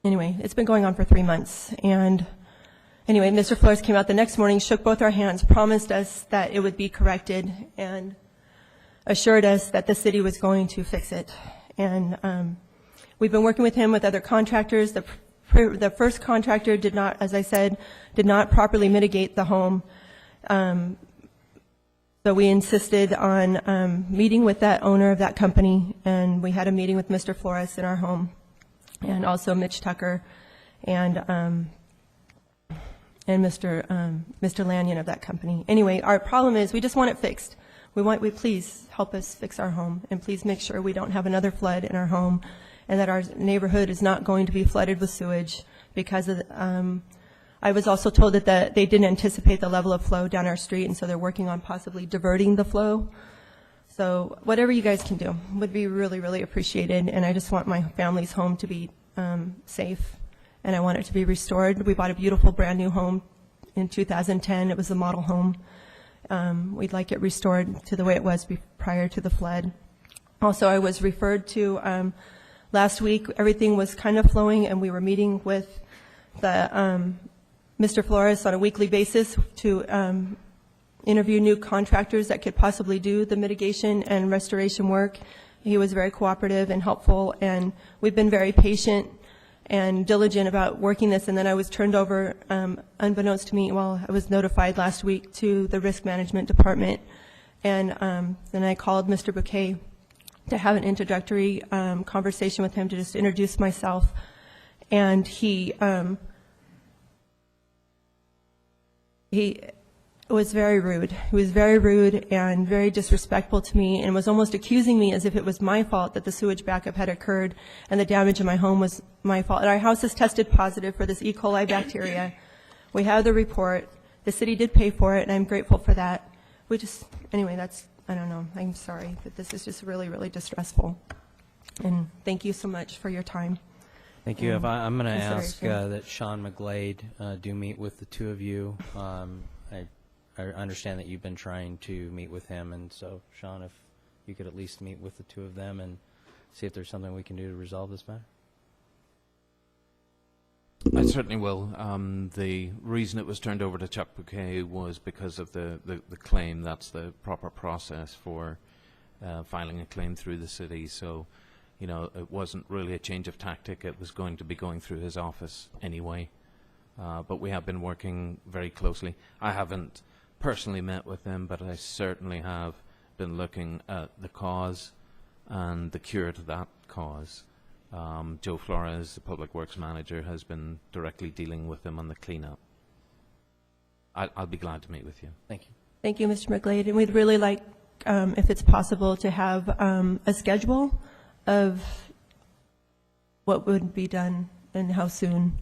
anyway, it's been going on for 3 months. And anyway, Mr. Flores came out the next morning, shook both our hands, promised us that it would be corrected, and assured us that the city was going to fix it. And we've been working with him with other contractors. The first contractor did not, as I said, did not properly mitigate the home. So we insisted on meeting with that owner of that company, and we had a meeting with Mr. Flores in our home, and also Mitch Tucker, and Mr. Lanyon of that company. Anyway, our problem is we just want it fixed. We please help us fix our home, and please make sure we don't have another flood in our home, and that our neighborhood is not going to be flooded with sewage because of, I was also told that they didn't anticipate the level of flow down our street, and so they're working on possibly diverting the flow. So whatever you guys can do would be really, really appreciated, and I just want my family's home to be safe, and I want it to be restored. We bought a beautiful brand new home in 2010. It was the model home. We'd like it restored to the way it was prior to the flood. Also, I was referred to last week. Everything was kind of flowing, and we were meeting with the Mr. Flores on a weekly basis to interview new contractors that could possibly do the mitigation and restoration work. He was very cooperative and helpful, and we've been very patient and diligent about working this. And then I was turned over, unbeknownst to me, well, I was notified last week to the risk management department. And then I called Mr. Bouquet to have an introductory conversation with him to just introduce myself. And he was very rude. He was very rude and very disrespectful to me, and was almost accusing me as if it was my fault that the sewage backup had occurred and the damage in my home was my fault. And our house is tested positive for this E. coli bacteria. We have the report. The city did pay for it, and I'm grateful for that. Anyway, I don't know. I'm sorry, but this is just really, really distressful. And thank you so much for your time. Thank you. I'm going to ask that Sean McGlade do meet with the two of you. I understand that you've been trying to meet with him, and so, Sean, if you could at least meet with the two of them and see if there's something we can do to resolve this matter. I certainly will. The reason it was turned over to Chuck Bouquet was because of the claim. That's the proper process for filing a claim through the city. So, it wasn't really a change of tactic. It was going to be going through his office anyway. But we have been working very closely. I haven't personally met with him, but I certainly have been looking at the cause and the cure to that cause. Joe Flores, the Public Works Manager, has been directly dealing with him on the cleanup. I'll be glad to meet with you. Thank you. Thank you, Mr. McGlade. And we'd really like, if it's possible, to have a schedule of what would be done and how soon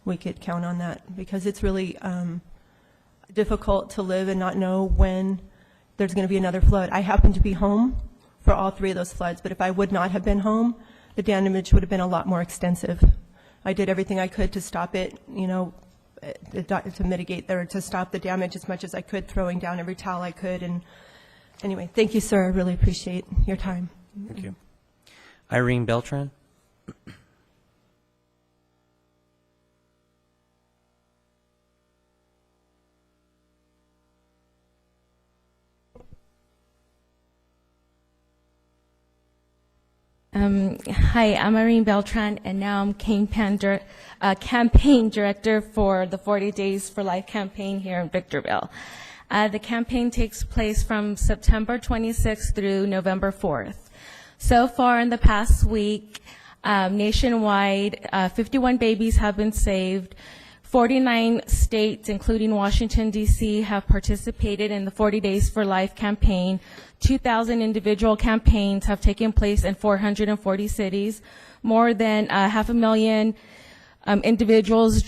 we could count on that, because it's really difficult to live and not know when there's going to be another flood. I happen to be home for all 3 of those floods, but if I would not have been home, the damage would have been a lot more extensive. I did everything I could to stop it, to mitigate or to stop the damage as much as I could, throwing down every towel I could. And anyway, thank you, sir. I really appreciate your time. Thank you. Irene Beltran? Hi, I'm Irene Beltran, and now I'm campaign director for the 40 Days for Life campaign here in Victorville. The campaign takes place from September 26th through November 4th. So far in the past week, nationwide, 51 babies have been saved. 49 states, including Washington, D.C., have participated in the 40 Days for Life campaign. 2,000 individual campaigns have taken place in 440 cities. More than 500,000 individuals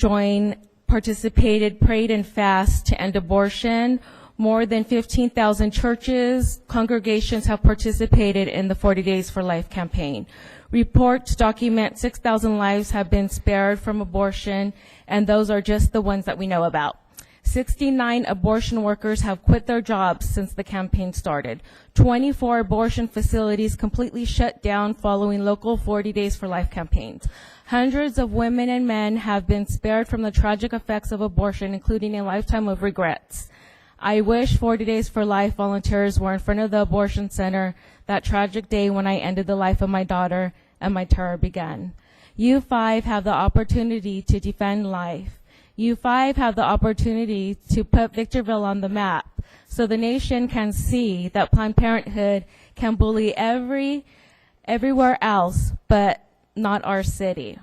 participated, prayed, and fast to end abortion. More than 15,000 churches, congregations have participated in the 40 Days for Life campaign. Reports document 6,000 lives have been spared from abortion, and those are just the ones that we know about. 69 abortion workers have quit their jobs since the campaign started. 24 abortion facilities completely shut down following local 40 Days for Life campaigns. Hundreds of women and men have been spared from the tragic effects of abortion, including a lifetime of regrets. I wish 40 Days for Life volunteers were in front of the abortion center that tragic day when I ended the life of my daughter and my terror began. You 5 have the opportunity to defend life. You 5 have the opportunity to put Victorville on the map so the nation can see that Planned Parenthood can bully everywhere else but not our city.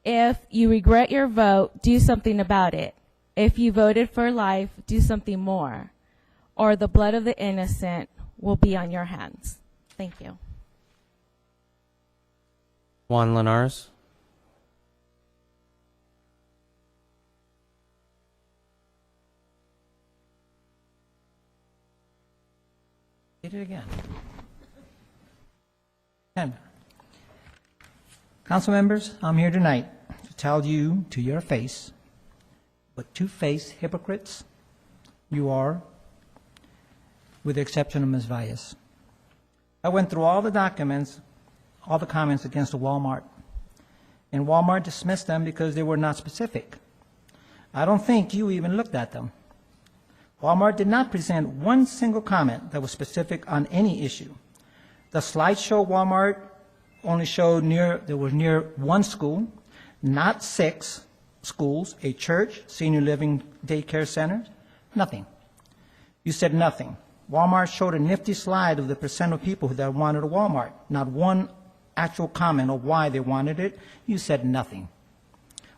If you regret your vote, do something about it. If you voted for life, do something more, or the blood of the innocent will be on your hands. Thank you. Juan Linares? Did it again. Council members, I'm here tonight to tell you to your face what two-faced hypocrites you are, with the exception of Ms. Valles. I went through all the documents, all the comments against the Walmart, and Walmart dismissed them because they were not specific. I don't think you even looked at them. Walmart did not present one single comment that was specific on any issue. The slideshow Walmart only showed there was near one school, not 6 schools, a church, senior living daycare center, nothing. You said nothing. Walmart showed a nifty slide of the percent of people that wanted a Walmart, not one actual comment of why they wanted it. You said nothing.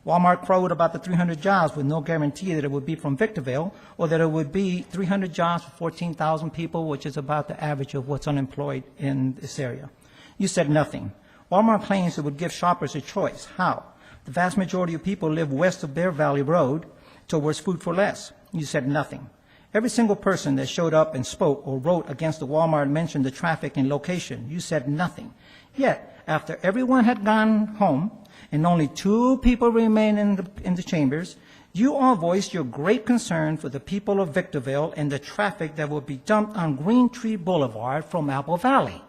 Walmart crowed about the 300 jobs with no guarantee that it would be from Victorville or that it would be 300 jobs for 14,000 people, which is about the average of what's unemployed in this area. You said nothing. Walmart claims it would give shoppers a choice. How? The vast majority of people live west of Bear Valley Road towards Food for Less. You said nothing. Every single person that showed up and spoke or wrote against the Walmart mentioned the traffic and location. You said nothing. Yet, after everyone had gone home and only 2 people remained in the chambers, you all voiced your great concern for the people of Victorville and the traffic that would be dumped on Green Tree Boulevard from Apple Valley.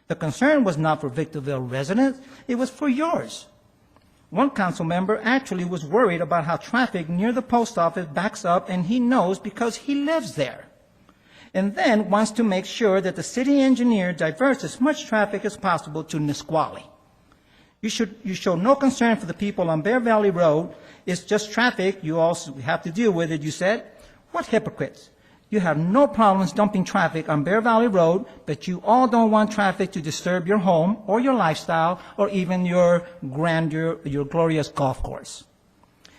The concern was not for Victorville residents, it was for yours. One council member actually was worried about how traffic near the post office backs up, and he knows because he lives there. And then wants to make sure that the city engineer diverts as much traffic as possible to Nisqually. You show no concern for the people on Bear Valley Road. It's just traffic. You also have to deal with it, you said. What hypocrites? You have no problems dumping traffic on Bear Valley Road, but you all don't want traffic to disturb your home or your lifestyle or even your grandeur, your glorious golf course.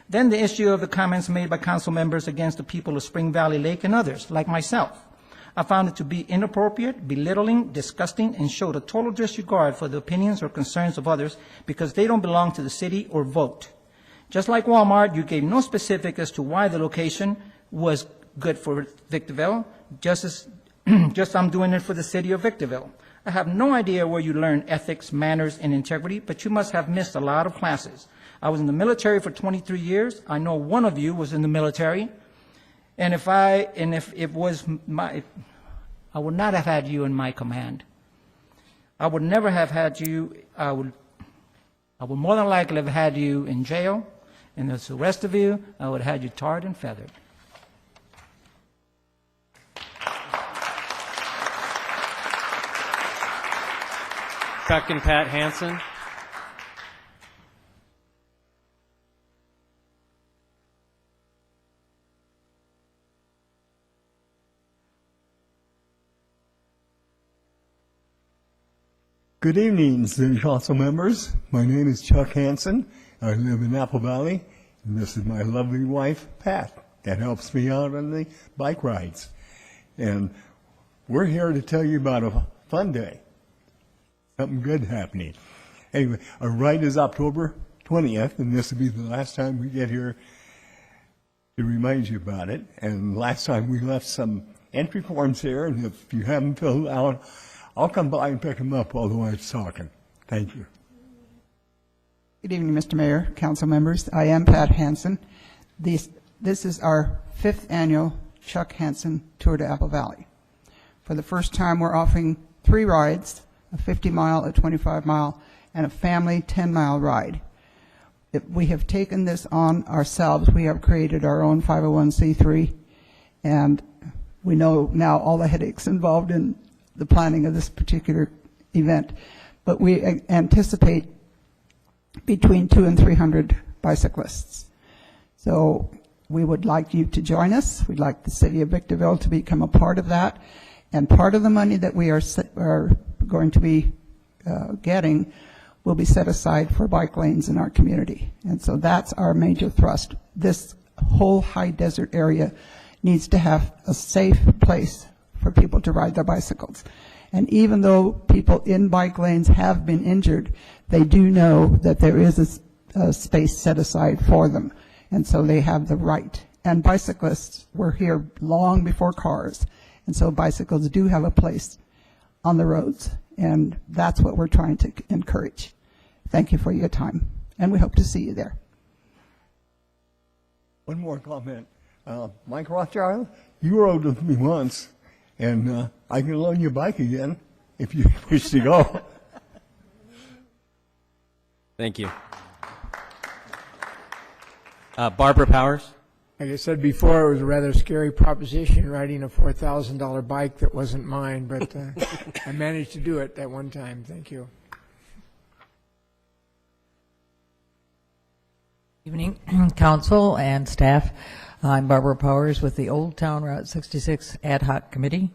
Then the issue of the comments made by council members against the people of Spring Valley Lake and others, like myself. I found it to be inappropriate, belittling, disgusting, and showed a total disregard for the opinions or concerns of others because they don't belong to the city or vote. Just like Walmart, you gave no specific as to why the location was good for Victorville, just I'm doing it for the city of Victorville. I have no idea where you learn ethics, manners, and integrity, but you must have missed a lot of classes. I was in the military for 23 years. I know one of you was in the military. And if it was I would not have had you in my command. I would never have had you, I would more than likely have had you in jail, and the rest of you, I would have had you tarred and feathered. Chuck and Pat Hansen. Good evening, City Council members. My name is Chuck Hansen. I live in Apple Valley, and this is my lovely wife, Pat, that helps me out on the bike rides. And we're here to tell you about a fun day, something good happening. Anyway, our ride is October 20th, and this will be the last time we get here to remind you about it. And last time we left some entry forms here, and if you haven't filled out, I'll come by and pick them up while the wife's talking. Thank you. Good evening, Mr. Mayor, council members. I am Pat Hansen. This is our 5th annual Chuck Hansen Tour to Apple Valley. For the first time, we're offering 3 rides, a 50-mile, a 25-mile, and a family 10-mile ride. We have taken this on ourselves. We have created our own 501c3, and we know now all the headaches involved in the planning of this particular event. But we anticipate between 200 and 300 bicyclists. So we would like you to join us. We'd like the city of Victorville to become a part of that. And part of the money that we are going to be getting will be set aside for bike lanes in our community. And so that's our major thrust. This whole high desert area needs to have a safe place for people to ride their bicycles. And even though people in bike lanes have been injured, they do know that there is a space set aside for them. And so they have the right. And bicyclists were here long before cars. And so bicycles do have a place on the roads. And that's what we're trying to encourage. Thank you for your time. And we hope to see you there. One more comment. Mike Rothschild, you rode with me once, and I can loan you a bike again if you wish to go. Thank you. Barbara Powers. Like I said before, it was a rather scary proposition riding a $4,000 bike that wasn't mine, but I managed to do it that one time. Thank you. Evening, council and staff. I'm Barbara Powers with the Old Town Route 66 Ad Hoc Committee,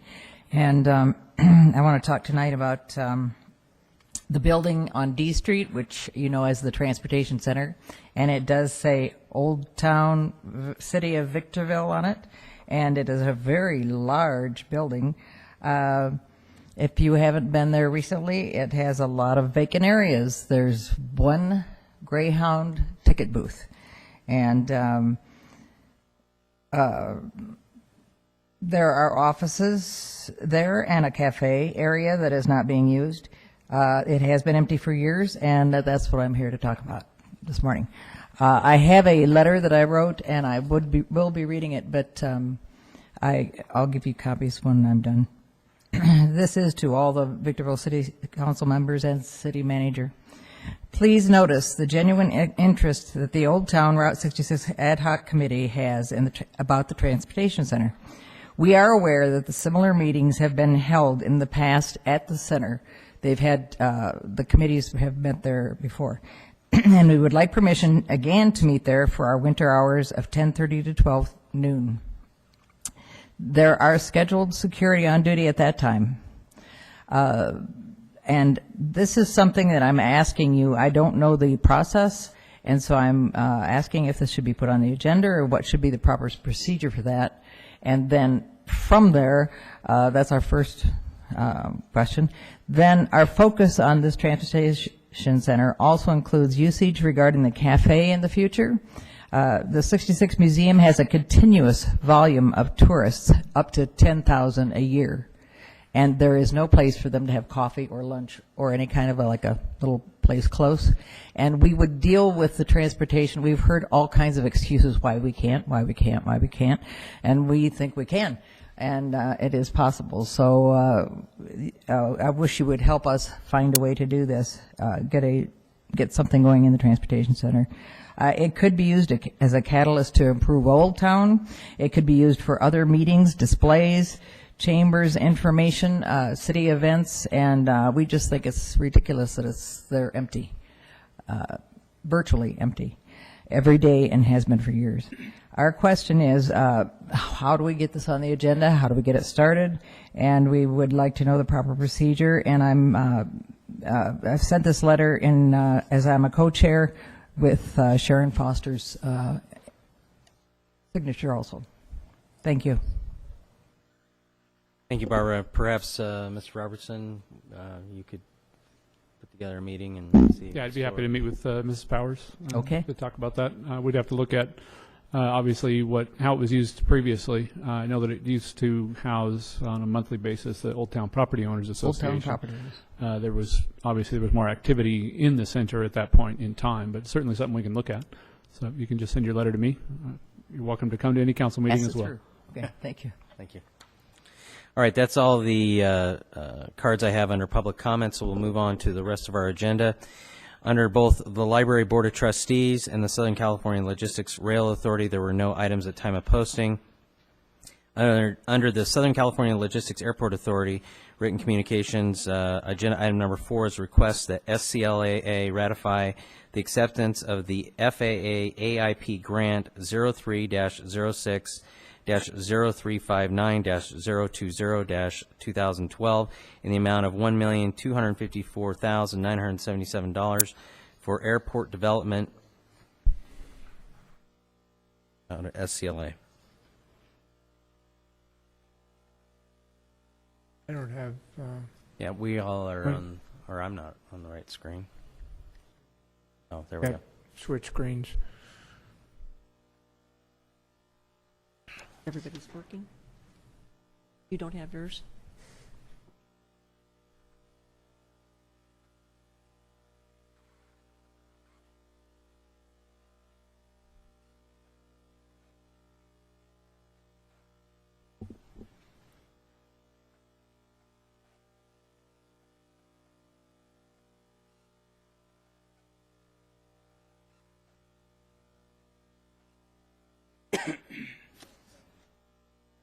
and I want to talk tonight about the building on D Street, which you know as the Transportation Center, and it does say Old Town City of Victorville on it, and it is a very large building. If you haven't been there recently, it has a lot of vacant areas. There's one Greyhound ticket booth, and there are offices there and a cafe area that is not being used. It has been empty for years, and that's what I'm here to talk about this morning. I have a letter that I wrote, and I will be reading it, but I'll give you copies when I'm done. This is to all the Victorville City Council members and city manager. Please notice the genuine interest that the Old Town Route 66 Ad Hoc Committee has about the Transportation Center. We are aware that the similar meetings have been held in the past at the center. They've had, the committees have met there before. And we would like permission again to meet there for our winter hours of 10:30 to 12 noon. There are scheduled security on duty at that time. And this is something that I'm asking you. I don't know the process, and so I'm asking if this should be put on the agenda or what should be the proper procedure for that. And then from there, that's our first question. Then our focus on this transportation center also includes usage regarding the cafe in the future. The 66 Museum has a continuous volume of tourists, up to 10,000 a year. And there is no place for them to have coffee or lunch or any kind of like a little place close. And we would deal with the transportation. We've heard all kinds of excuses why we can't. And we think we can. and it is possible. So I wish you would help us find a way to do this, get something going in the transportation center. It could be used as a catalyst to improve Old Town. It could be used for other meetings, displays, chambers, information, city events, and we just think it's ridiculous that they're empty, virtually empty, every day, and has been for years. Our question is, how do we get this on the agenda? How do we get it started? And we would like to know the proper procedure. And I've sent this letter in as I'm a co-chair with Sharon Foster's signature also. Thank you. Thank you, Barbara. Perhaps, Mr. Robertson, you could put together a meeting and see. Yeah, I'd be happy to meet with Mrs. Powers. Okay. To talk about that. We'd have to look at, obviously, how it was used previously. I know that it used to house on a monthly basis the Old Town Property Owners Association. Old Town Property Owners. There was more activity in the center at that point in time, but certainly something we can look at. So you can just send your letter to me. You're welcome to come to any council meeting as well. True. Okay, thank you. Thank you. All right, that's all the cards I have under public comment, so we'll move on to the rest of our agenda. Under both the Library Board of Trustees and the Southern California Logistics Rail Authority, there were no items at time of posting. Under the Southern California Logistics Airport Authority, written communications, agenda item number 4 is request that SCLAA ratify the acceptance of the FAA AIP grant 03-06-0359-020-2012 in the amount of $1,254,977 for airport development under SCLA. I don't have, Yeah, we all are on, or I'm not on the right screen. Oh, there we go. switch screens. Everybody's working? You don't have yours?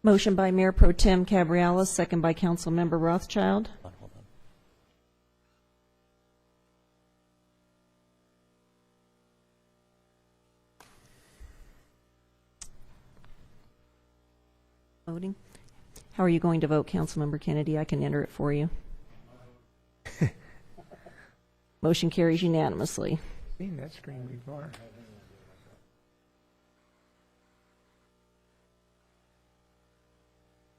Motion by Mayor Pro Tem Cabrialis, second by Council Member Rothschild. Hold on. Voting. How are you going to vote, Councilmember Kennedy? I can enter it for you. Motion carries unanimously. Seen that screen before.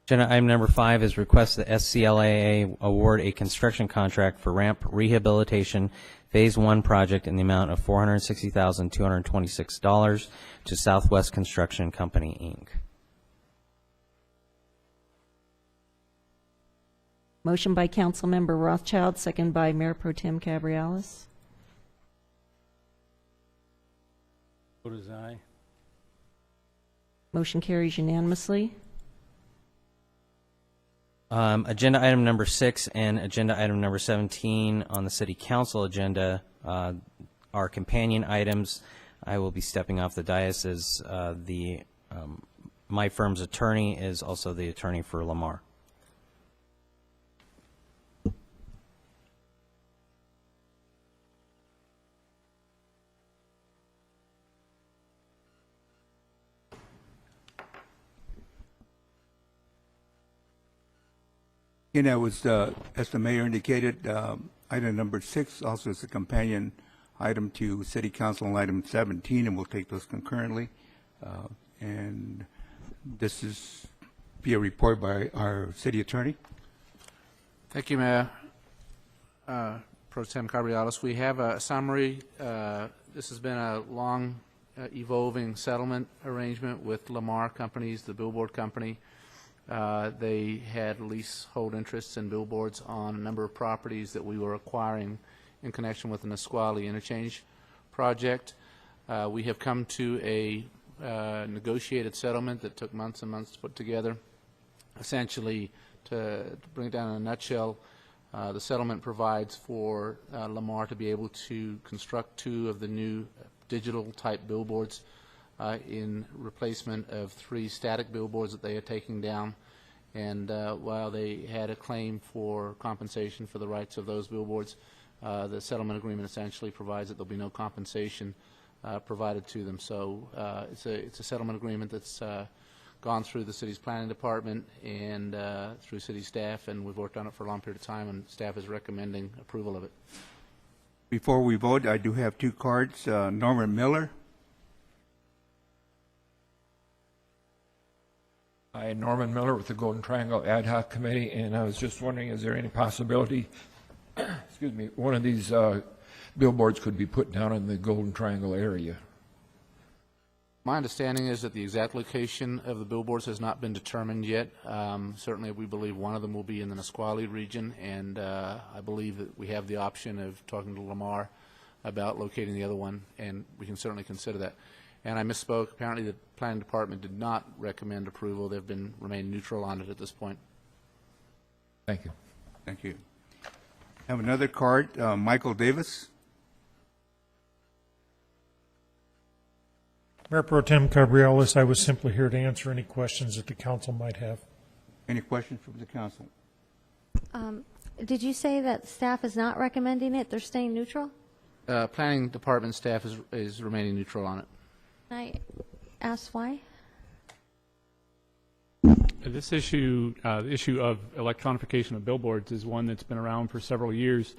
Agenda item number 5 is request that SCLAA award a construction contract for ramp rehabilitation Phase 1 project in the amount of $460,226 to Southwest Construction Company, Inc. Motion by Councilmember Rothschild, second by Mayor Pro Tem Cabrialis. Vote is aye. Motion carries unanimously. Agenda item number 6 and agenda item number 17 on the City Council agenda are companion items. I will be stepping off the dais as my firm's attorney is also the attorney for Lamar. And that was, as the mayor indicated, item number 6 also is a companion item to City Council on item 17, and we'll take those concurrently. And this is be a report by our city attorney. Thank you, Mayor. Pro Tem Cabrialis. We have a summary. This has been a long evolving settlement arrangement with Lamar Companies, the billboard company. They had leasehold interests in billboards on a number of properties that we were acquiring in connection with the Nisqually Interchange project. We have come to a negotiated settlement that took months and months to put together. Essentially, to bring it down in a nutshell, the settlement provides for Lamar to be able to construct 2 of the new digital-type billboards in replacement of 3 static billboards that they are taking down. And while they had a claim for compensation for the rights of those billboards, the settlement agreement essentially provides that there'll be no compensation provided to them. So it's a settlement agreement that's gone through the city's planning department and through city staff, and we've worked on it for a long period of time, and staff is recommending approval of it. Before we vote, I do have 2 cards. Norman Miller. Hi, Norman Miller with the Golden Triangle Ad Hoc Committee, and I was just wondering, is there any possibility, excuse me, one of these billboards could be put down in the Golden Triangle area? My understanding is that the exact location of the billboards has not been determined yet. Certainly, we believe one of them will be in the Nisqually region, and I believe that we have the option of talking to Lamar about locating the other one, and we can certainly consider that. And I misspoke. Apparently, the planning department did not recommend approval. They've remained neutral on it at this point. Thank you. Thank you. I have another card. Michael Davis. Mayor Pro Tem Cabriales, I was simply here to answer any questions that the council might have. Any questions from the council? Did you say that staff is not recommending it? They're staying neutral? Planning department staff is remaining neutral on it. Can I ask why? This issue, the issue of electronification of billboards, is one that's been around for several years.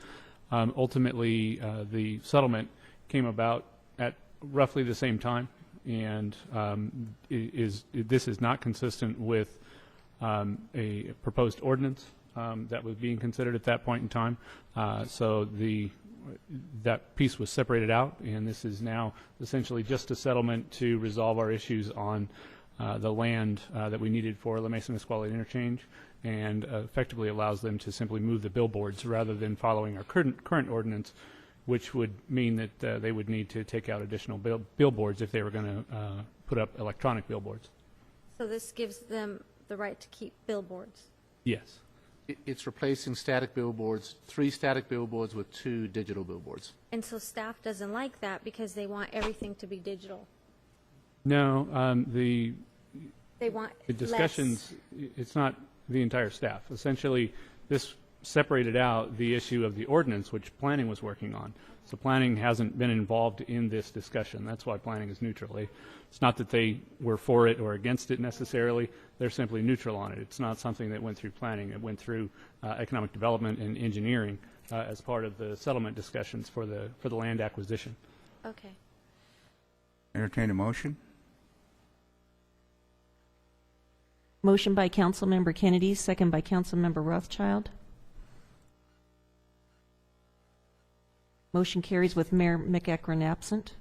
Ultimately, the settlement came about at roughly the same time, and this is not consistent with a proposed ordinance that was being considered at that point in time. So that piece was separated out, and this is now essentially just a settlement to resolve our issues on the land that we needed for La Mesa Nisqually interchange, and effectively allows them to simply move the billboards rather than following our current ordinance, which would mean that they would need to take out additional billboards if they were going to put up electronic billboards. So this gives them the right to keep billboards? Yes. It's replacing static billboards, 3 static billboards with 2 digital billboards. And so staff doesn't like that because they want everything to be digital? No, They want the discussions, it's not the entire staff. Essentially, this separated out the issue of the ordinance, which planning was working on. So planning hasn't been involved in this discussion. That's why planning is neutral. It's not that they were for it or against it necessarily. They're simply neutral on it. It's not something that went through planning. It went through economic development and engineering as part of the settlement discussions for the land acquisition. Okay. Entertain a motion. Motion by Councilmember Kennedy, second by Councilmember Rothschild. Motion carries with Mayor McEachron absent.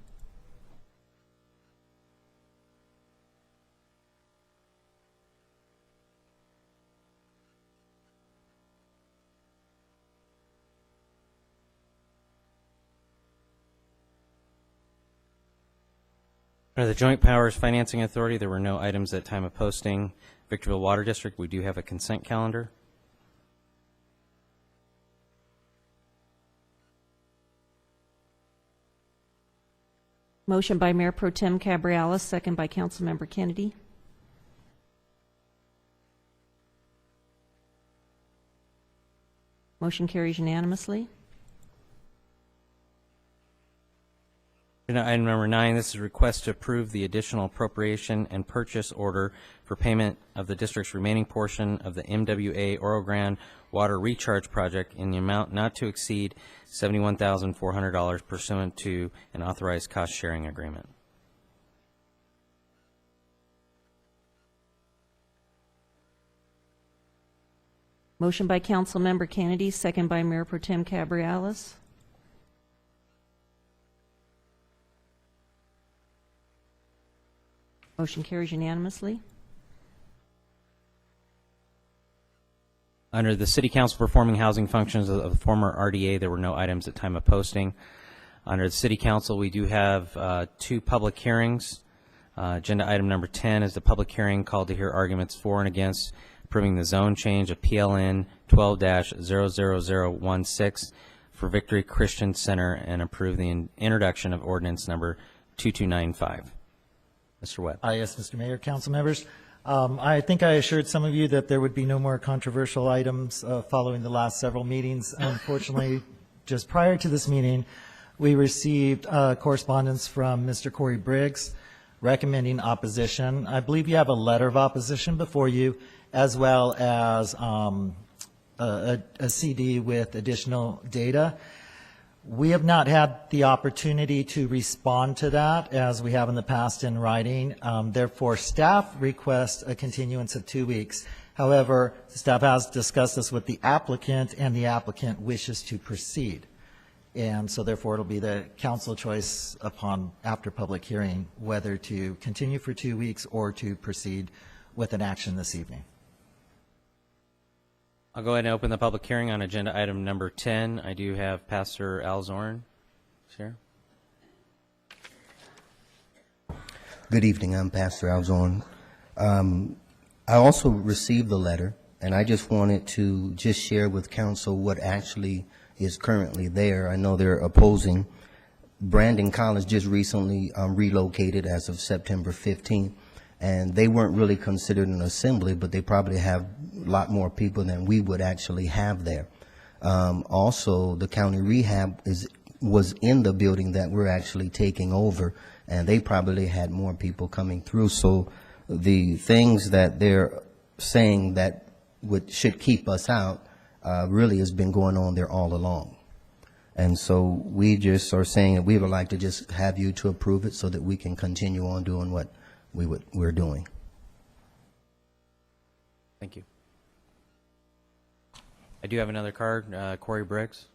Under the Joint Powers Financing Authority, there were no items at time of posting. Victorville Water District, we do have a consent calendar. Motion by Mayor Pro Tem Cabriales, second by Councilmember Kennedy. Motion carries unanimously. Item number 9, this is a request to approve the additional appropriation and purchase order for payment of the district's remaining portion of the MWA Oro Grande Water Recharge Project in the amount not to exceed $71,400 pursuant to an authorized cost-sharing agreement. Motion by Councilmember Kennedy, second by Mayor Pro Tem Cabriales. Motion carries unanimously. Under the City Council performing housing functions of the former RDA, there were no items at time of posting. Under the City Council, we do have 2 public hearings. Agenda item number 10 is the public hearing called to hear arguments for and against approving the zone change of PLN 12-00016 for Victory Christian Center, and approve the introduction of ordinance number 2295. Mr. Webb. Yes, Mr. Mayor, council members. I think I assured some of you that there would be no more controversial items following the last several meetings. Unfortunately, just prior to this meeting, we received correspondence from Mr. Corey Briggs recommending opposition. I believe you have a letter of opposition before you, as well as a CD with additional data. We have not had the opportunity to respond to that as we have in the past in writing. Therefore, staff requests a continuance of 2 weeks. However, staff has discussed this with the applicant, and the applicant wishes to proceed. And so therefore, it'll be the council choice after public hearing, whether to continue for 2 weeks or to proceed with an action this evening. I'll go ahead and open the public hearing on agenda item number 10. I do have Pastor Al Zorn here. Good evening. I'm Pastor Al Zorn. I also received the letter, and I just wanted to just share with council what actually is currently there. I know they're opposing. Brandon College just recently relocated as of September 15th. And they weren't really considered an assembly, but they probably have a lot more people than we would actually have there. Also, the county rehab was in the building that we're actually taking over, and they probably had more people coming through. So the things that they're saying that should keep us out really has been going on there all along. And so we just are saying that we would like to just have you to approve it so that we can continue on doing what we're doing. Thank you. I do have another card, Corey Briggs.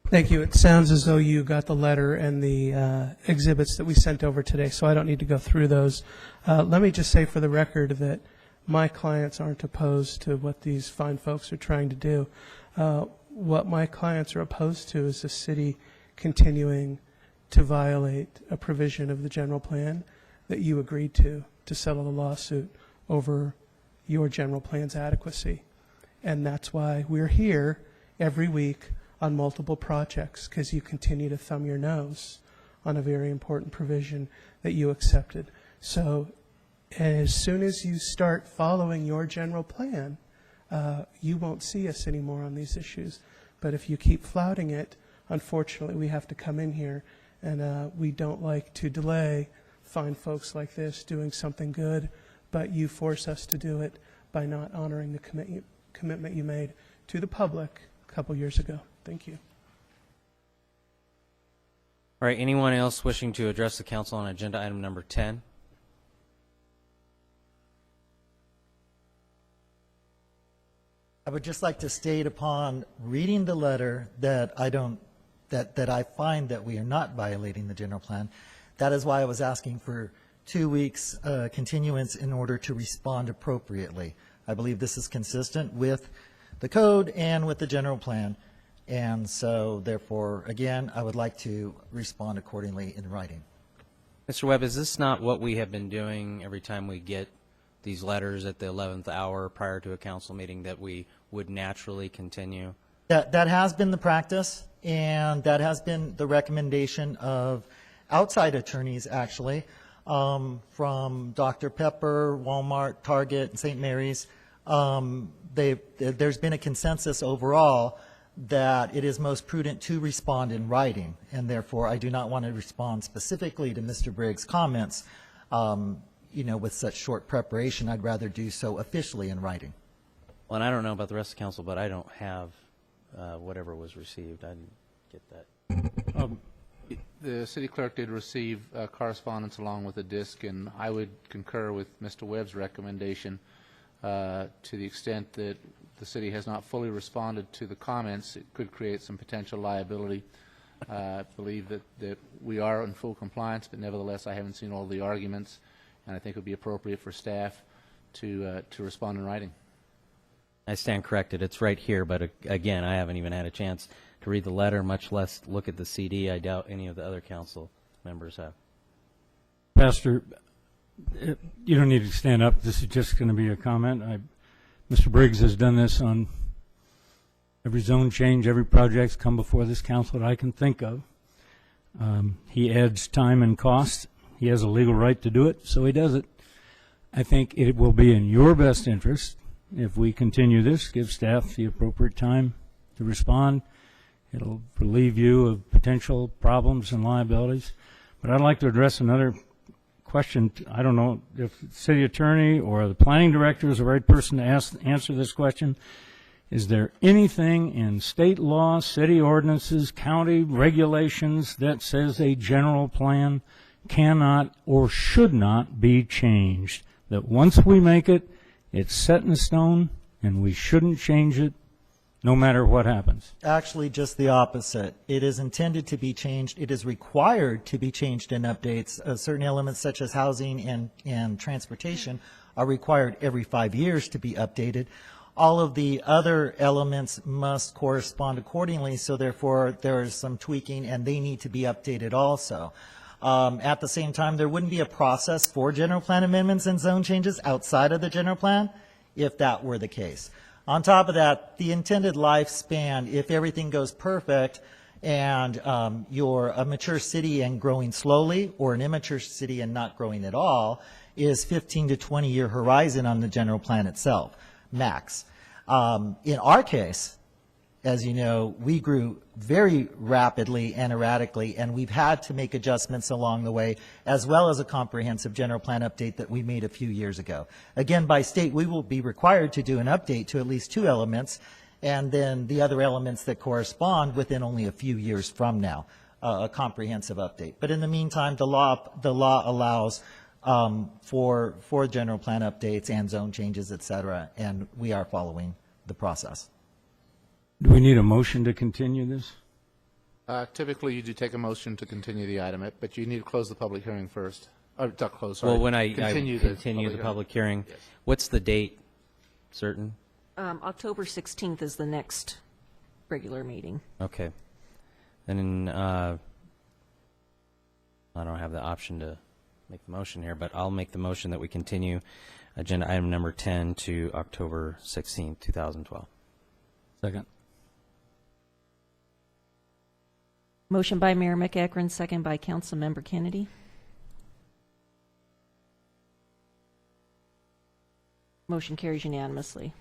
Thank you. It sounds as though you got the letter and the exhibits that we sent over today, so I don't need to go through those. Let me just say for the record that my clients aren't opposed to what these fine folks are trying to do. What my clients are opposed to is the city continuing to violate a provision of the general plan that you agreed to settle a lawsuit over your general plan's adequacy. And that's why we're here every week on multiple projects, because you continue to thumb your nose on a very important provision that you accepted. So as soon as you start following your general plan, you won't see us anymore on these issues. But if you keep flouting it, unfortunately, we have to come in here, and we don't like to delay fine folks like this doing something good, but you force us to do it by not honoring the commitment you made to the public a couple years ago. Thank you. All right, anyone else wishing to address the council on agenda item number 10? I would just like to state upon reading the letter that I find that we are not violating the general plan. That is why I was asking for 2 weeks continuance in order to respond appropriately. I believe this is consistent with the code and with the general plan. And so therefore, again, I would like to respond accordingly in writing. Mr. Webb, is this not what we have been doing every time we get these letters at the 11th hour prior to a council meeting, that we would naturally continue? That has been the practice, and that has been the recommendation of outside attorneys, actually, from Dr. Pepper, Walmart, Target, and St. Mary's. There's been a consensus overall that it is most prudent to respond in writing, and therefore I do not want to respond specifically to Mr. Briggs' comments with such short preparation. I'd rather do so officially in writing. Well, and I don't know about the rest of the council, but I don't have whatever was received. I didn't get that. The city clerk did receive correspondence along with a disc, and I would concur with Mr. Webb's recommendation to the extent that the city has not fully responded to the comments. It could create some potential liability. I believe that we are in full compliance, but nevertheless, I haven't seen all the arguments, and I think it would be appropriate for staff to respond in writing. I stand corrected. It's right here, but again, I haven't even had a chance to read the letter, much less look at the CD. I doubt any of the other council members have. Pastor, you don't need to stand up. This is just going to be a comment. Mr. Briggs has done this on every zone change, every project's come before this council that I can think of. He adds time and cost. He has a legal right to do it, so he does it. I think it will be in your best interest if we continue this, give staff the appropriate time to respond. It'll relieve you of potential problems and liabilities. But I'd like to address another question. I don't know if the city attorney or the planning director is the right person to answer this question. Is there anything in state law, city ordinances, county regulations that says a general plan cannot or should not be changed? That once we make it, it's set in stone and we shouldn't change it no matter what happens? Actually, just the opposite. It is intended to be changed. It is required to be changed in updates. Certain elements such as housing and transportation are required every 5 years to be updated. All of the other elements must correspond accordingly, so therefore there is some tweaking and they need to be updated also. At the same time, there wouldn't be a process for general plan amendments and zone changes outside of the general plan if that were the case. On top of that, the intended lifespan, if everything goes perfect and you're a mature city and growing slowly, or an immature city and not growing at all, is 15 to 20 year horizon on the general plan itself, max. In our case, as you know, we grew very rapidly and erratically, and we've had to make adjustments along the way, as well as a comprehensive general plan update that we made a few years ago. Again, by state, we will be required to do an update to at least 2 elements, and then the other elements that correspond within only a few years from now, a comprehensive update. But in the meantime, the law allows for general plan updates and zone changes, et cetera, and we are following the process. Do we need a motion to continue this? Typically, you do take a motion to continue the item, but you need to close the public hearing first. Or, not close, sorry. Well, when I continue the public hearing, yes. What's the date certain? October 16th is the next regular meeting. Okay. Then I don't have the option to make the motion here, but I'll make the motion that we continue agenda item number 10 to October 16th, 2012. Second. Motion by Mayor McEachran, second by Councilmember Kennedy. Motion carries unanimously.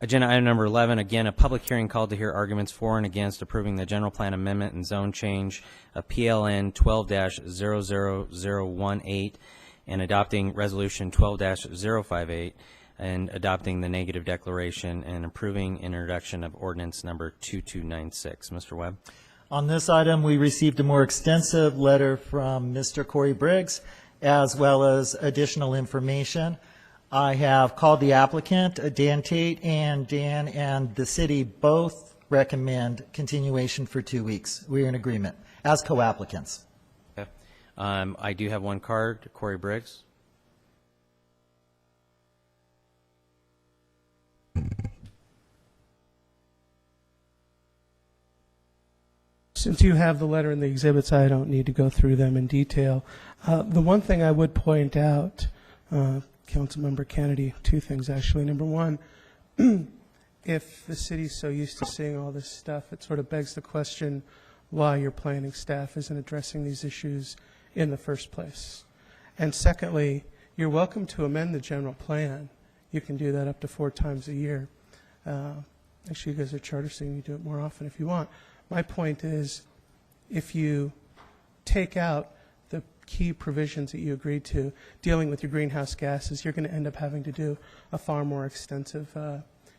Agenda item number 11, again, a public hearing called to hear arguments for and against approving the general plan amendment and zone change of PLN 12-00018 and adopting resolution 12-058 and adopting the negative declaration and approving introduction of ordinance number 2296. Mr. Webb? On this item, we received a more extensive letter from Mr. Corey Briggs, as well as additional information. I have called the applicant, Dan Tate, and Dan and the city both recommend continuation for 2 weeks. We're in agreement as co-applicants. Okay. I do have one card, Corey Briggs. Since you have the letter and the exhibits, I don't need to go through them in detail. The one thing I would point out, Councilmember Kennedy, 2 things actually. Number one, if the city's so used to seeing all this stuff, it sort of begs the question why your planning staff isn't addressing these issues in the first place. And secondly, you're welcome to amend the general plan. You can do that up to 4 times a year. Actually, you guys are charter, so you can do it more often if you want. My point is, if you take out the key provisions that you agreed to dealing with your greenhouse gases, you're going to end up having to do a far more extensive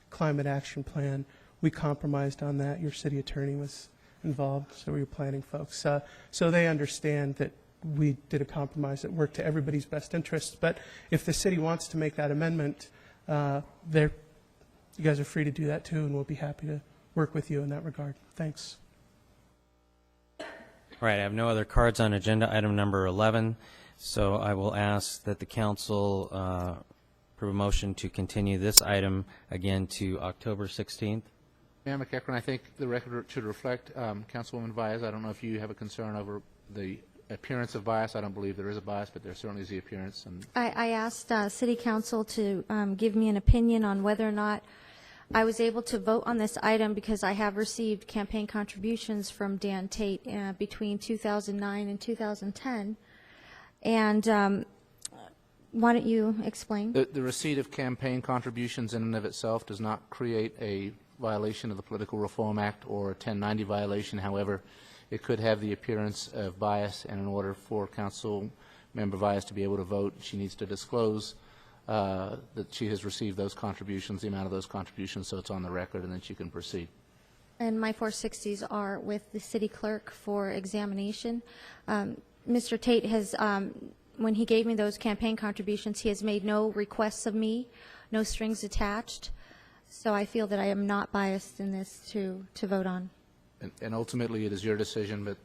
climate action plan. We compromised on that. Your city attorney was involved, so were your planning folks. So they understand that we did a compromise that worked to everybody's best interests. But if the city wants to make that amendment, you guys are free to do that too, and we'll be happy to work with you in that regard. Thanks. All right, I have no other cards on agenda item number 11, so I will ask that the council Approve a motion to continue this item again to October 16th. Mayor McEachran, I think the record should reflect Councilwoman Vias. I don't know if you have a concern over the appearance of bias. I don't believe there is a bias, but there certainly is the appearance. And I asked City Council to give me an opinion on whether or not I was able to vote on this item because I have received campaign contributions from Dan Tate between 2009 and 2010. And why don't you explain? the receipt of campaign contributions in and of itself does not create a violation of the Political Reform Act or a 1090 violation. However, it could have the appearance of bias, and in order for Council Member Vias to be able to vote, she needs to disclose that she has received those contributions, the amount of those contributions, so it's on the record, and then she can proceed. And my 460s are with the city clerk for examination. Mr. Tate has, when he gave me those campaign contributions, he has made no requests of me, no strings attached. So I feel that I am not biased in this to vote on. And ultimately, it is your decision, but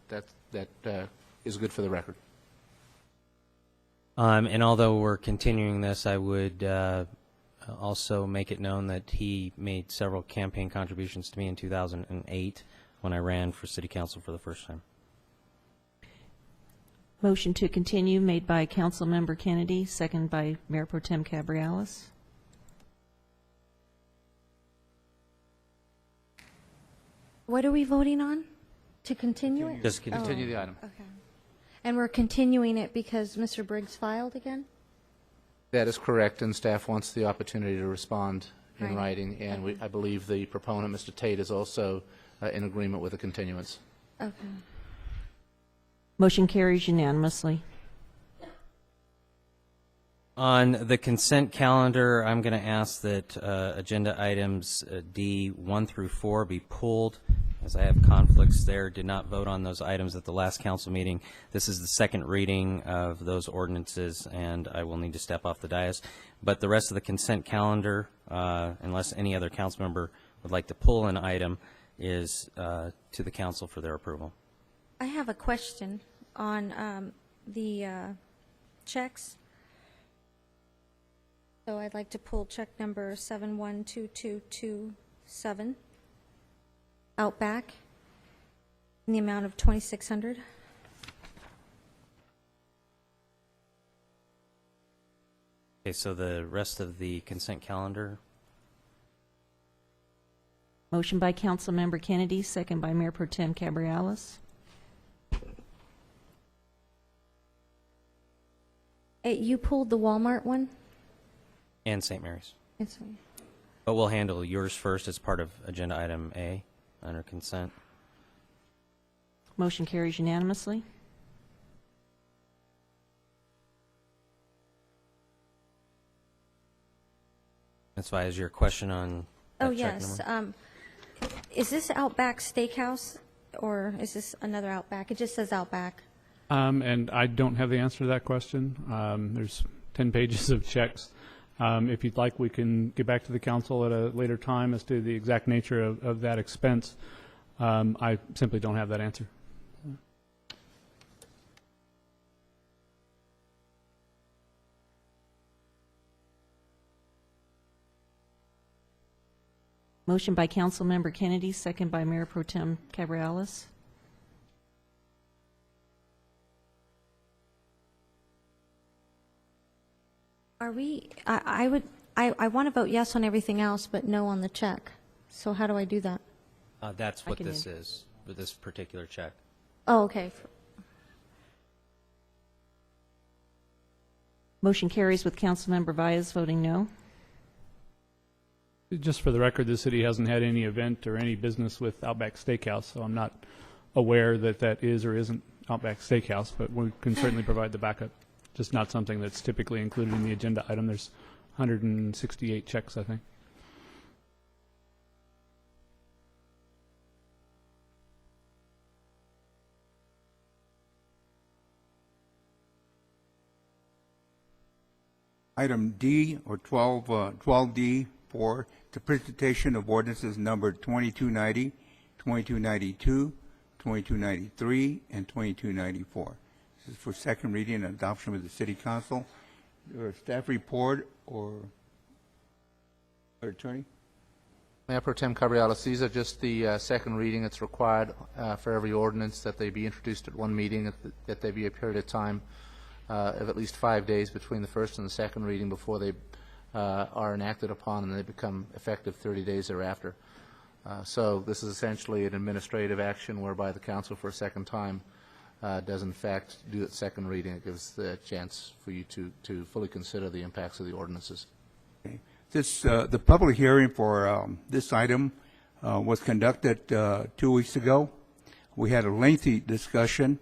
that is good for the record. And although we're continuing this, I would also make it known that he made several campaign contributions to me in 2008 when I ran for City Council for the first time. Motion to continue made by Councilmember Kennedy, second by Mayor Pro Tem Cabrialis. What are we voting on? To continue it? Just continue the item. Okay. And we're continuing it because Mr. Briggs filed again? That is correct, and staff wants the opportunity to respond in Right. writing, and I believe the proponent, Mr. Tate, is also in agreement with the continuance. Okay. Motion carries unanimously. On the consent calendar, I'm going to ask that agenda items D 1 through 4 be pulled, as I have conflicts there. Did not vote on those items at the last council meeting. This is the second reading of those ordinances, and I will need to step off the dais. But the rest of the consent calendar, unless any other council member would like to pull an item, is to the council for their approval. I have a question on the checks. So I'd like to pull check number 712227, Outback, in the amount of $2,600. Okay, so the rest of the consent calendar. Motion by Councilmember Kennedy, second by Mayor Pro Tem Cabrialis. You pulled the Walmart one? And St. Mary's. It's, But we'll handle yours first as part of agenda item A under consent. Motion carries unanimously. That's why, is your question on that oh, check yes. number? Is this Outback Steakhouse, or is this another Outback? It just says Outback. And I don't have the answer to that question. There's 10 pages of checks. If you'd like, we can get back to the council at a later time as to the exact nature of that expense. I simply don't have that answer. Motion by Councilmember Kennedy, second by Mayor Pro Tem Cabrialis. Are we, I want to vote yes on everything else, but no on the check. So how do I do that? That's I what can this do- is, with this particular check. Oh, okay. Motion carries with Councilmember Vias voting no. Just for the record, the city hasn't had any event or any business with Outback Steakhouse, so I'm not aware that that is or isn't Outback Steakhouse, but we can certainly provide the backup. Just not something that's typically included in the agenda item. There's 168 checks, I think. Item D, or 12D4, the presentation of ordinances numbered 2290, 2292, 2293, and 2294. This is for second reading and adoption with the City Council. Your staff report or Our attorney? Mayor Pro Tem Cabrialis, these are just the second reading. It's required for every ordinance that they be introduced at one meeting, that there be a period of time of at least 5 days between the first and the second reading before they are enacted upon, and they become effective 30 days thereafter. So this is essentially an administrative action whereby the council for a second time does in fact do its second reading. It gives the chance for you to fully consider the impacts of the ordinances. Okay. The public hearing for this item was conducted 2 weeks ago. We had a lengthy discussion,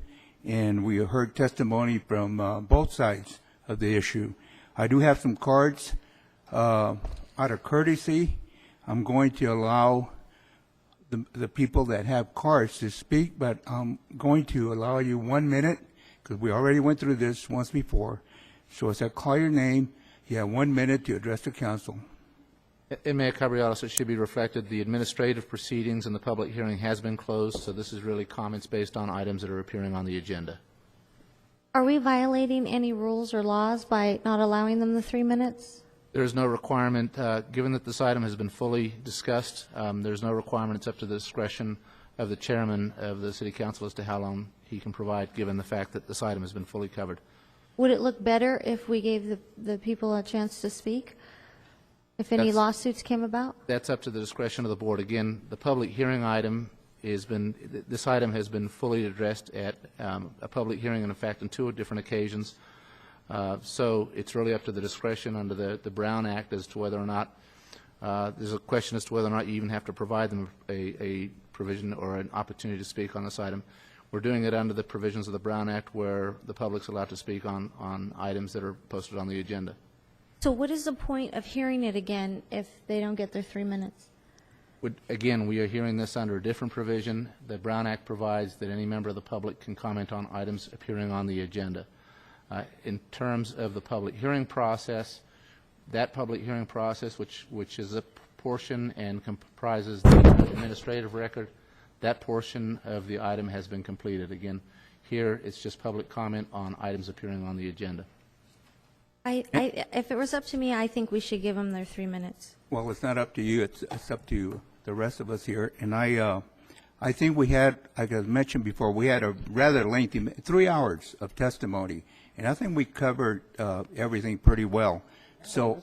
and we heard testimony from both sides of the issue. I do have some cards. Out of courtesy, I'm going to allow the people that have cards to speak, but I'm going to allow you 1 minute, because we already went through this once before. So as I call your name, you have 1 minute to address the council. And Mayor Cabrialis, it should be reflected the administrative proceedings and the public hearing has been closed, so this is really comments based on items that are appearing on the agenda. Are we violating any rules or laws by not allowing them the 3 minutes? There is no requirement, given that this item has been fully discussed, there's no requirement. It's up to the discretion of the chairman of the city council as to how long he can provide, given the fact that this item has been fully covered. Would it look better if we gave the people a chance to speak? If any lawsuits came about? That's up to the discretion of the board. Again, the public hearing item this item has been fully addressed at a public hearing, and in fact, on 2 different occasions. So it's really up to the discretion under the Brown Act as to whether or not, there's a question as to whether or not you even have to provide them a provision or an opportunity to speak on this item. We're doing it under the provisions of the Brown Act where the public's allowed to speak on items that are posted on the agenda. So what is the point of hearing it again if they don't get their 3 minutes? Again, we are hearing this under a different provision. The Brown Act provides that any member of the public can comment on items appearing on the agenda. In terms of the public hearing process, that public hearing process, which is a portion and comprises the administrative record, that portion of the item has been completed. Again, here it's just public comment on items appearing on the agenda. If it was up to me, I think we should give them their 3 minutes. Well, it's not up to you. It's up to the rest of us here. And I think we had, like I mentioned before, we had a rather lengthy 3 hours of testimony, and I think we covered everything pretty well. So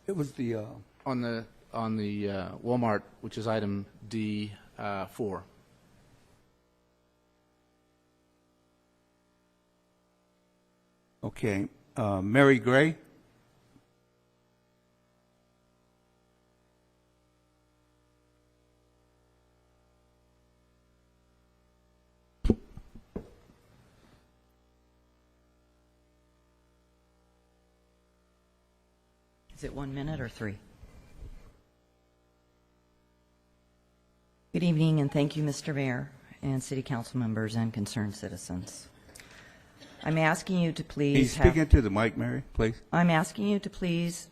it was the on the Walmart, which is item D4. Okay, Mary Gray. Is it 1 minute or 3? Good evening, and thank you, Mr. Mayor and City Council members and concerned citizens. I'm asking you to please Can you speak into the mic, Mary, please? I'm asking you to please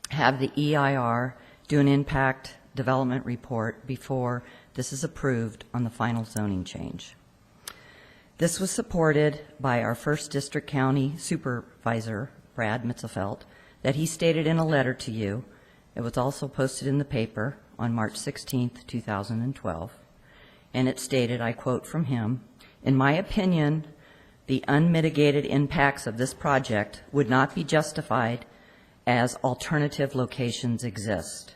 have the EIR do an impact development report before this is approved on the final zoning change. This was supported by our 1st District County Supervisor, Brad Mitzelfeld, that he stated in a letter to you. It was also posted in the paper on March 16th, 2012, and it stated, I quote from him, "In my opinion, the unmitigated impacts of this project would not be justified as alternative locations exist."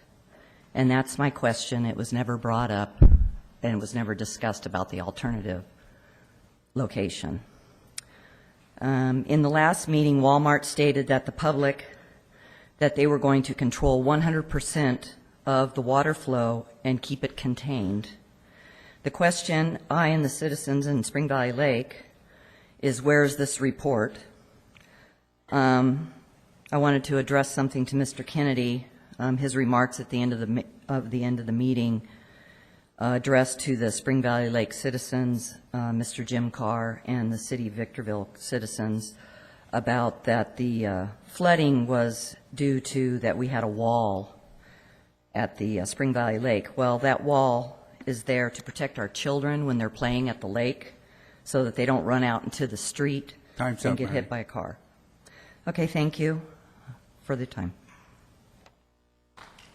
And that's my question. It was never brought up, and it was never discussed about the alternative location. In the last meeting, Walmart stated that the public, that they were going to control 100% of the water flow and keep it contained. The question I and the citizens in Spring Valley Lake is, where's this report? I wanted to address something to Mr. Kennedy. His remarks at the end of the meeting addressed to the Spring Valley Lake citizens, Mr. Jim Carr, and the City of Victorville citizens, about that the flooding was due to that we had a wall at the Spring Valley Lake. Well, that wall is there to protect our children when they're playing at the lake, so that they don't run out into the street and get hit by a car. Okay, thank you further time.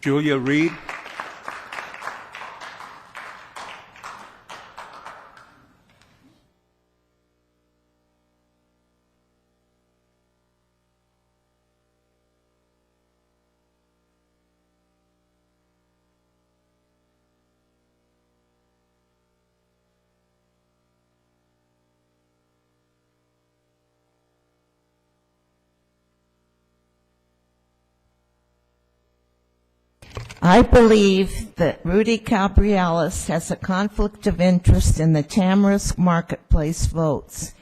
Julia Reed. I believe that Rudy Cabrialis has a conflict of interest in the Tamarisk Marketplace votes.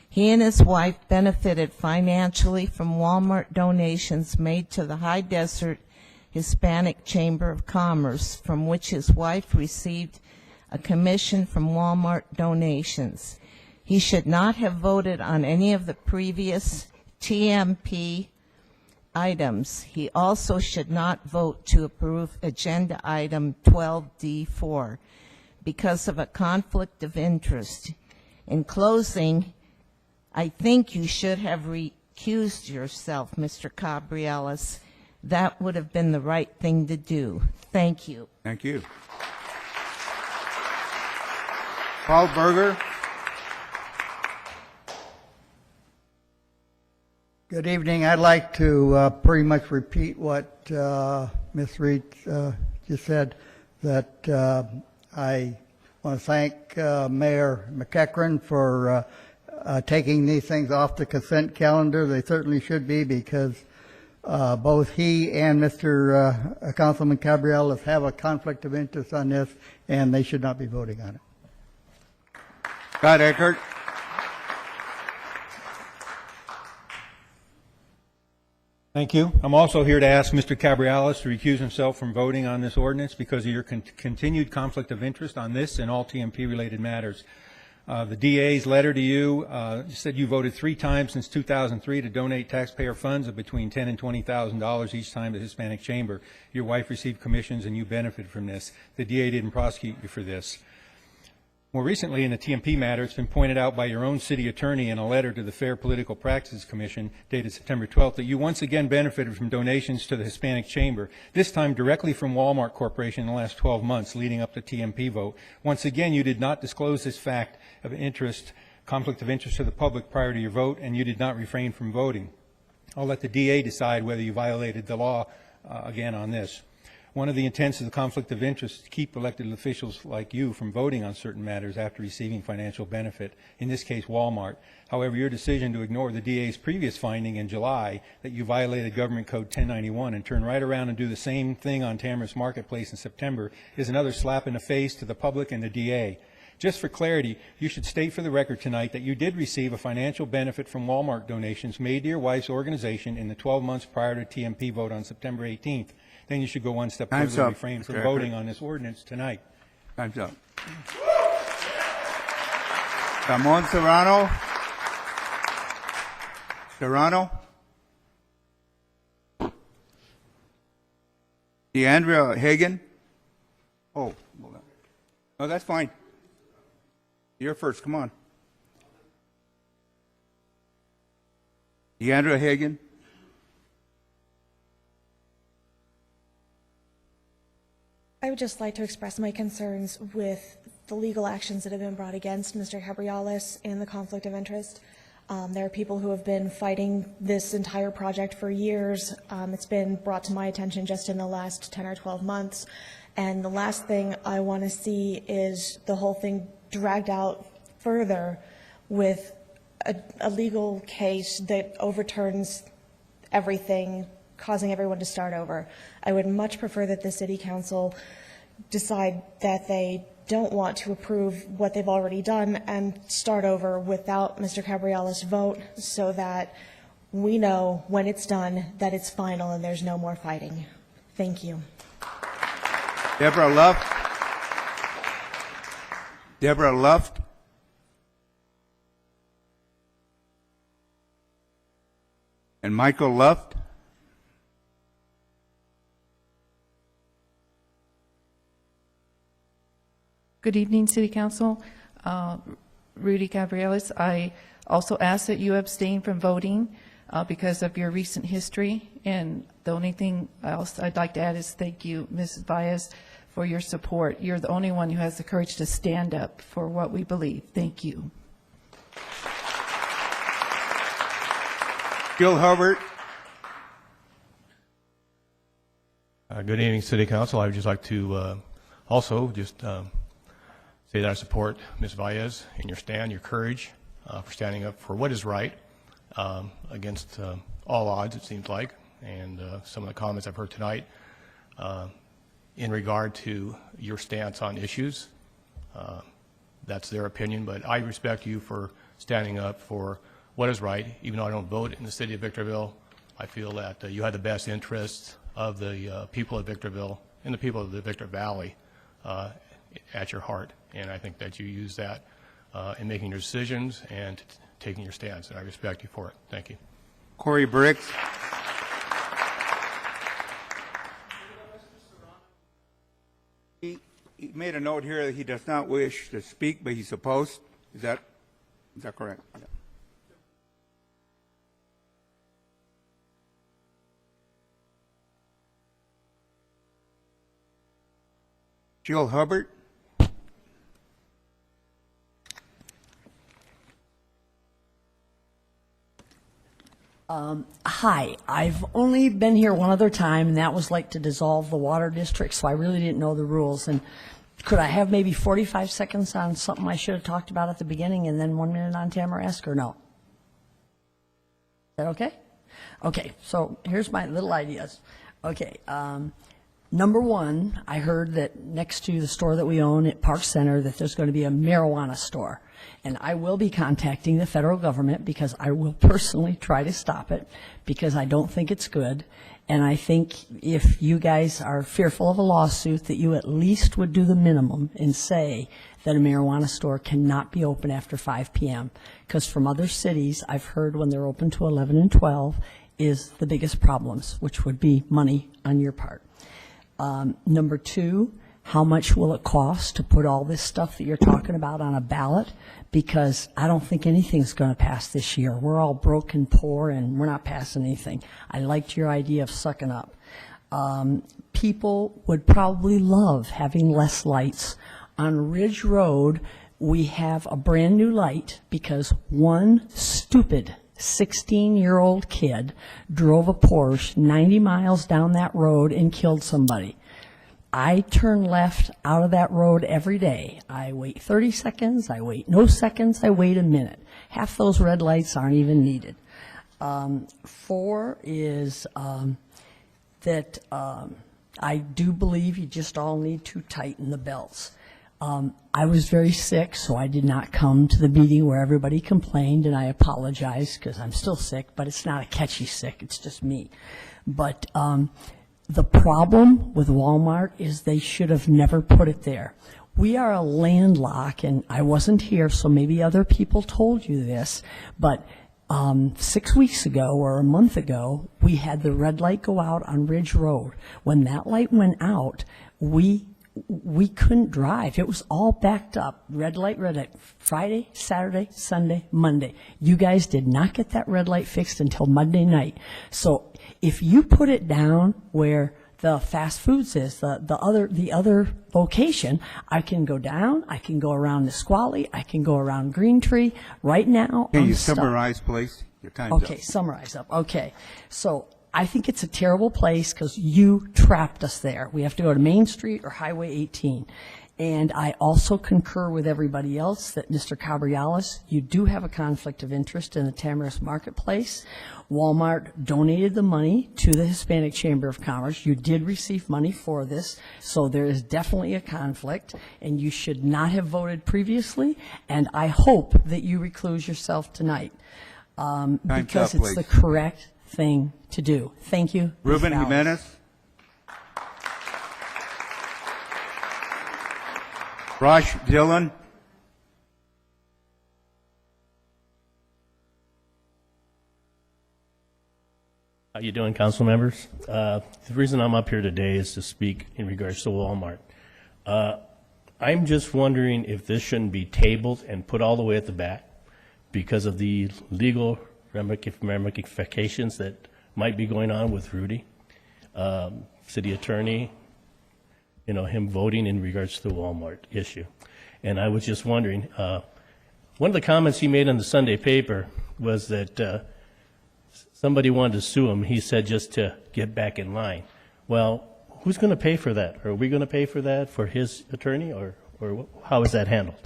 He and his wife benefited financially from Walmart donations made to the High Desert Hispanic Chamber of Commerce, from which his wife received a commission from Walmart donations. He should not have voted on any of the previous TMP items. He also should not vote to approve Agenda Item 12D4 because of a conflict of interest. In closing, I think you should have recused yourself, Mr. Cabrialis. That would have been the right thing to do. Thank you. Thank you. Paul Berger. Good evening. I'd like to pretty much repeat what Ms. Reed just said, that I want to thank Mayor McEachran for taking these things off the consent calendar. They certainly should be, because both he and Mr. Councilman Cabrialis have a conflict of interest on this, and they should not be voting on it. Scott Eckert. Thank you. I'm also here to ask Mr. Cabrialis to recuse himself from voting on this ordinance because of your continued conflict of interest on this and all TMP-related matters. The DA's letter to you said you voted 3 times since 2003 to donate taxpayer funds of between $10,000 and $20,000 each time to the Hispanic Chamber. Your wife received commissions and you benefited from this. The DA didn't prosecute you for this. More recently, in the TMP matter, it's been pointed out by your own city attorney in a letter to the Fair Political Practices Commission dated September 12th that you once again benefited from donations to the Hispanic Chamber, this time directly from Walmart Corporation in the last 12 months leading up to the TMP vote. Once again, you did not disclose this fact of interest, conflict of interest to the public prior to your vote, and you did not refrain from voting. I'll let the DA decide whether you violated the law again on this. One of the intents of the conflict of interest is to keep elected officials like you from voting on certain matters after receiving financial benefit, in this case Walmart. However, your decision to ignore the DA's previous finding in July that you violated Government Code 1091 and turn right around and do the same thing on Tamarisk Marketplace in September is another slap in the face to the public and the DA. Just for clarity, you should state for the record tonight that you did receive a financial benefit from Walmart donations made to your wife's organization in the 12 months prior to TMP vote on September 18th. Then you should go one step further and refrain from voting on this ordinance tonight. Time's up. Ramon Serrano. Serrano. DeAndrea Hagan. Oh, hold on. No, that's fine. You're first. Come on. DeAndrea Hagan. I would just like to express my concerns with the legal actions that have been brought against Mr. Cabrialis and the conflict of interest. There are people who have been fighting this entire project for years. It's been brought to my attention just in the last 10 or 12 months. And the last thing I want to see is the whole thing dragged out further with a legal case that overturns everything, causing everyone to start over. I would much prefer that the City Council decide that they don't want to approve what they've already done and start over without Mr. Cabrialis' vote, so that we know when it's done that it's final and there's no more fighting. Thank you. Deborah Luft. Deborah Luft. And Michael Luft. Good evening, City Council. Rudy Cabrialis. I also ask that you abstain from voting. because of your recent history. And the only thing else I'd like to add is thank you, Mrs. Baez, for your support. You're the only one who has the courage to stand up for what we believe. Thank you. Gil Hubbard. Good evening, City Council. I would just like to also just say that I support Ms. Baez in your stand, your courage for standing up for what is right against all odds, it seems like, and some of the comments I've heard tonight in regard to your stance on issues. That's their opinion, but I respect you for standing up for what is right. Even though I don't vote in the city of Victorville, I feel that you have the best interests of the people of Victorville and the people of the Victor Valley at your heart. And I think that you use that in making your decisions and taking your stance, and I respect you for it. Thank you. Corey Briggs. He made a note here that he does not wish to speak, but he's opposed. Is that correct? Yeah. Jill Hubbard. Hi, I've only been here one other time, and that was like to dissolve the water district, so I really didn't know the rules. And could I have maybe 45 seconds on something I should have talked about at the beginning, and then 1 minute on Tamarask, or no? Is that okay? Okay, so here's my little ideas. Okay, number one, I heard that next to the store that we own at Park Center that there's going to be a marijuana store. And I will be contacting the federal government because I will personally try to stop it because I don't think it's good. And I think if you guys are fearful of a lawsuit, that you at least would do the minimum and say that a marijuana store cannot be open after 5 p.m. Because from other cities, I've heard when they're open to 11 and 12 is the biggest problems, which would be money on your part. Number two, how much will it cost to put all this stuff that you're talking about on a ballot? Because I don't think anything's going to pass this year. We're all broke and poor, and we're not passing anything. I liked your idea of sucking up. People would probably love having less lights. On Ridge Road, we have a brand new light because one stupid 16-year-old kid drove a Porsche 90 miles down that road and killed somebody. I turn left out of that road every day. I wait 30 seconds, I wait no seconds, I wait a minute. Half those red lights aren't even needed. Four is that I do believe you just all need to tighten the belts. I was very sick, so I did not come to the meeting where everybody complained, and I apologize because I'm still sick, but it's not a catchy sick, it's just me. But the problem with Walmart is they should have never put it there. We are a landlocked, and I wasn't here, so maybe other people told you this, but 6 weeks ago or a month ago, we had the red light go out on Ridge Road. When that light went out, we couldn't drive. It was all backed up. Red light, Friday, Saturday, Sunday, Monday. You guys did not get that red light fixed until Monday night. So if you put it down where the fast foods is, the other location, I can go down, I can go around Nisqually, I can go around Green Tree. Right now, Can I'm you stuck. summarize, please? Your time's up. Okay, summarize up. Okay. So I think it's a terrible place because you trapped us there. We have to go to Main Street or Highway 18. And I also concur with everybody else that Mr. Cabriales, you do have a conflict of interest in the Tamarask Marketplace. Walmart donated the money to the Hispanic Chamber of Commerce. You did receive money for this, so there is definitely a conflict, and you should not have voted previously, and I hope that you recluse yourself tonight because up, it's the please. correct thing to do. Thank you. Ruben Ms. Bowers. Jimenez. Raj Dillon. How you doing, council members? The reason I'm up here today is to speak in regards to Walmart. I'm just wondering if this shouldn't be tabled and put all the way at the back because of the legal ramifications that might be going on with Rudy, city attorney, you know, him voting in regards to the Walmart issue. And I was just wondering, one of the comments he made on the Sunday paper was that somebody wanted to sue him, he said, just to get back in line. Well, who's going to pay for that? Are we going to pay for that for his attorney, or how is that handled?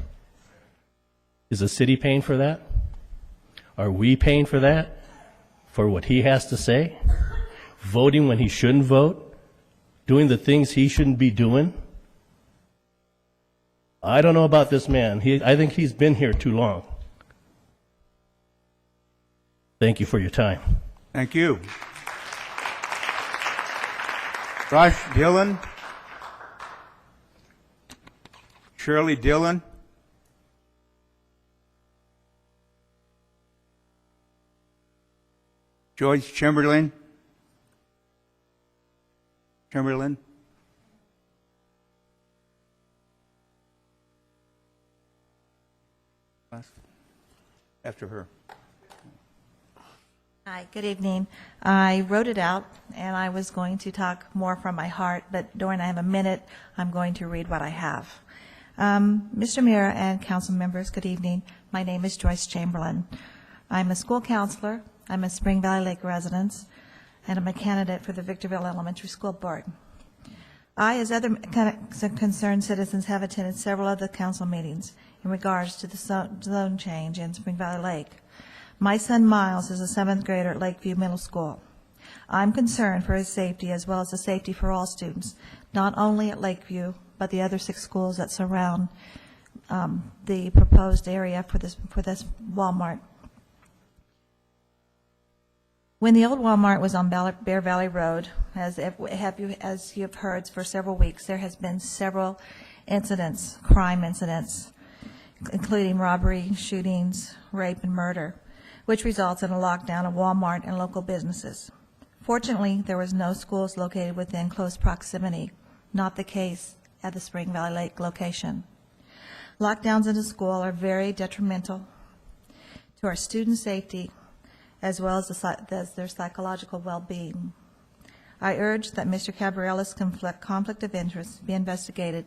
Is the city paying for that? Are we paying for that? For what he has to say? Voting when he shouldn't vote? Doing the things he shouldn't be doing? I don't know about this man. I think he's been here too long. Thank you for your time. Thank you. Josh Dillon. Shirley Dillon. George Chamberlain. Chamberlain. After her. Hi, good evening. I wrote it out, and I was going to talk more from my heart, but during I have a minute, I'm going to read what I have. Mr. Mayor and council members, good evening. My name is Joyce Chamberlain. I'm a school counselor. I'm a Spring Valley Lake resident, and I'm a candidate for the Victorville Elementary School Board. I, as other concerned citizens, have attended several of the council meetings in regards to the zone change in Spring Valley Lake. My son Miles is a 7th grader at Lakeview Middle School. I'm concerned for his safety as well as the safety for all students, not only at Lakeview, but the other 6 schools that surround the proposed area for this Walmart. When the old Walmart was on Bear Valley Road, as you have heard for several weeks, there has been several incidents, crime incidents, including robbery, shootings, rape, and murder, which results in a lockdown of Walmart and local businesses. Fortunately, there was no schools located within close proximity, not the case at the Spring Valley Lake location. Lockdowns in the school are very detrimental to our student safety as well as their psychological well-being. I urge that Mr. Cabrera's conflict of interest be investigated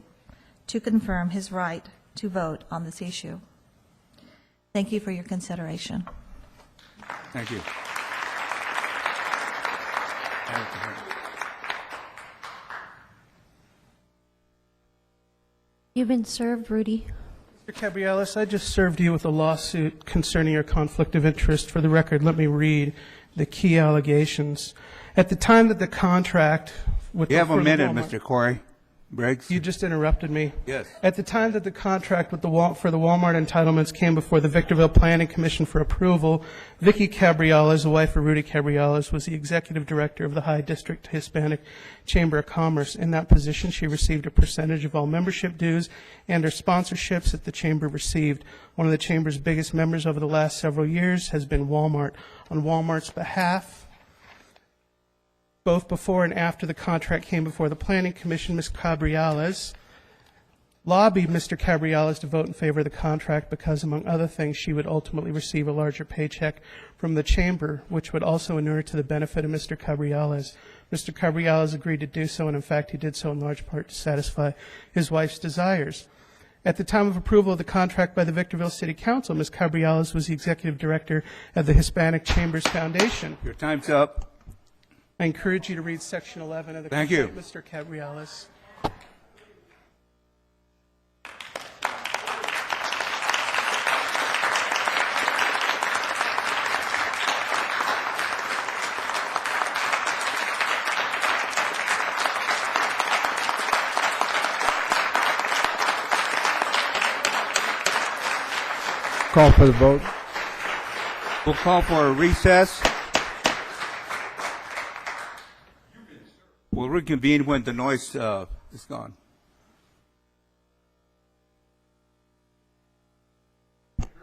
to confirm his right to vote on this issue. Thank you for your consideration. Thank you. You've been served, Rudy. Mr. Cabriolis, I just served you with a lawsuit concerning your conflict of interest. For the record, let me read the key allegations. At the time that the contract with You have a for the minute, Walmart- Mr. Corey Briggs. You just interrupted me. Yes. At the time that the contract with for the Walmart entitlements came before the Victorville Planning Commission for approval, Vicki Cabriolas, the wife of Rudy Cabriolas, was the executive director of the High District Hispanic Chamber of Commerce. In that position, she received a percentage of all membership dues and her sponsorships that the chamber received. One of the chamber's biggest members over the last several years has been Walmart. On Walmart's behalf, both before and after the contract came before the Planning Commission, Ms. Cabriolas lobbied Mr. Cabriolas to vote in favor of the contract because, among other things, she would ultimately receive a larger paycheck from the chamber, which would also inure to the benefit of Mr. Cabriolas. Mr. Cabriolas agreed to do so, and in fact, he did so in large part to satisfy his wife's desires. At the time of approval of the contract by the Victorville City Council, Ms. Cabriolas was the executive director of the Hispanic Chambers Foundation. Your time's up. I encourage you to read Section 11 of the Thank you. complaint, Mr. Cabriolas. Call for the vote. We'll call for a recess. We'll reconvene when the noise is gone.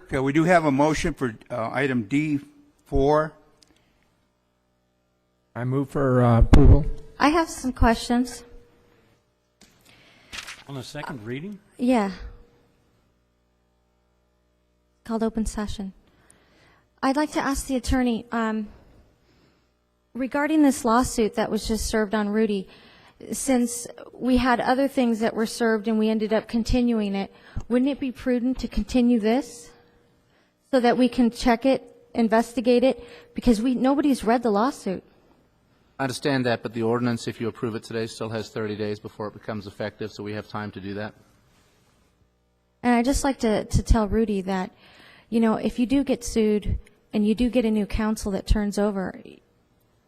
Okay, we do have a motion for item D4. I move for approval. I have some questions. On the second reading? Yeah. Called open session. I'd like to ask the attorney, regarding this lawsuit that was just served on Rudy, since we had other things that were served and we ended up continuing it, wouldn't it be prudent to continue this so that we can check it, investigate it? Because nobody's read the lawsuit. I understand that, but the ordinance, if you approve it today, still has 30 days before it becomes effective, so we have time to do that. And I'd just like to tell Rudy that, you know, if you do get sued and you do get a new council that turns over,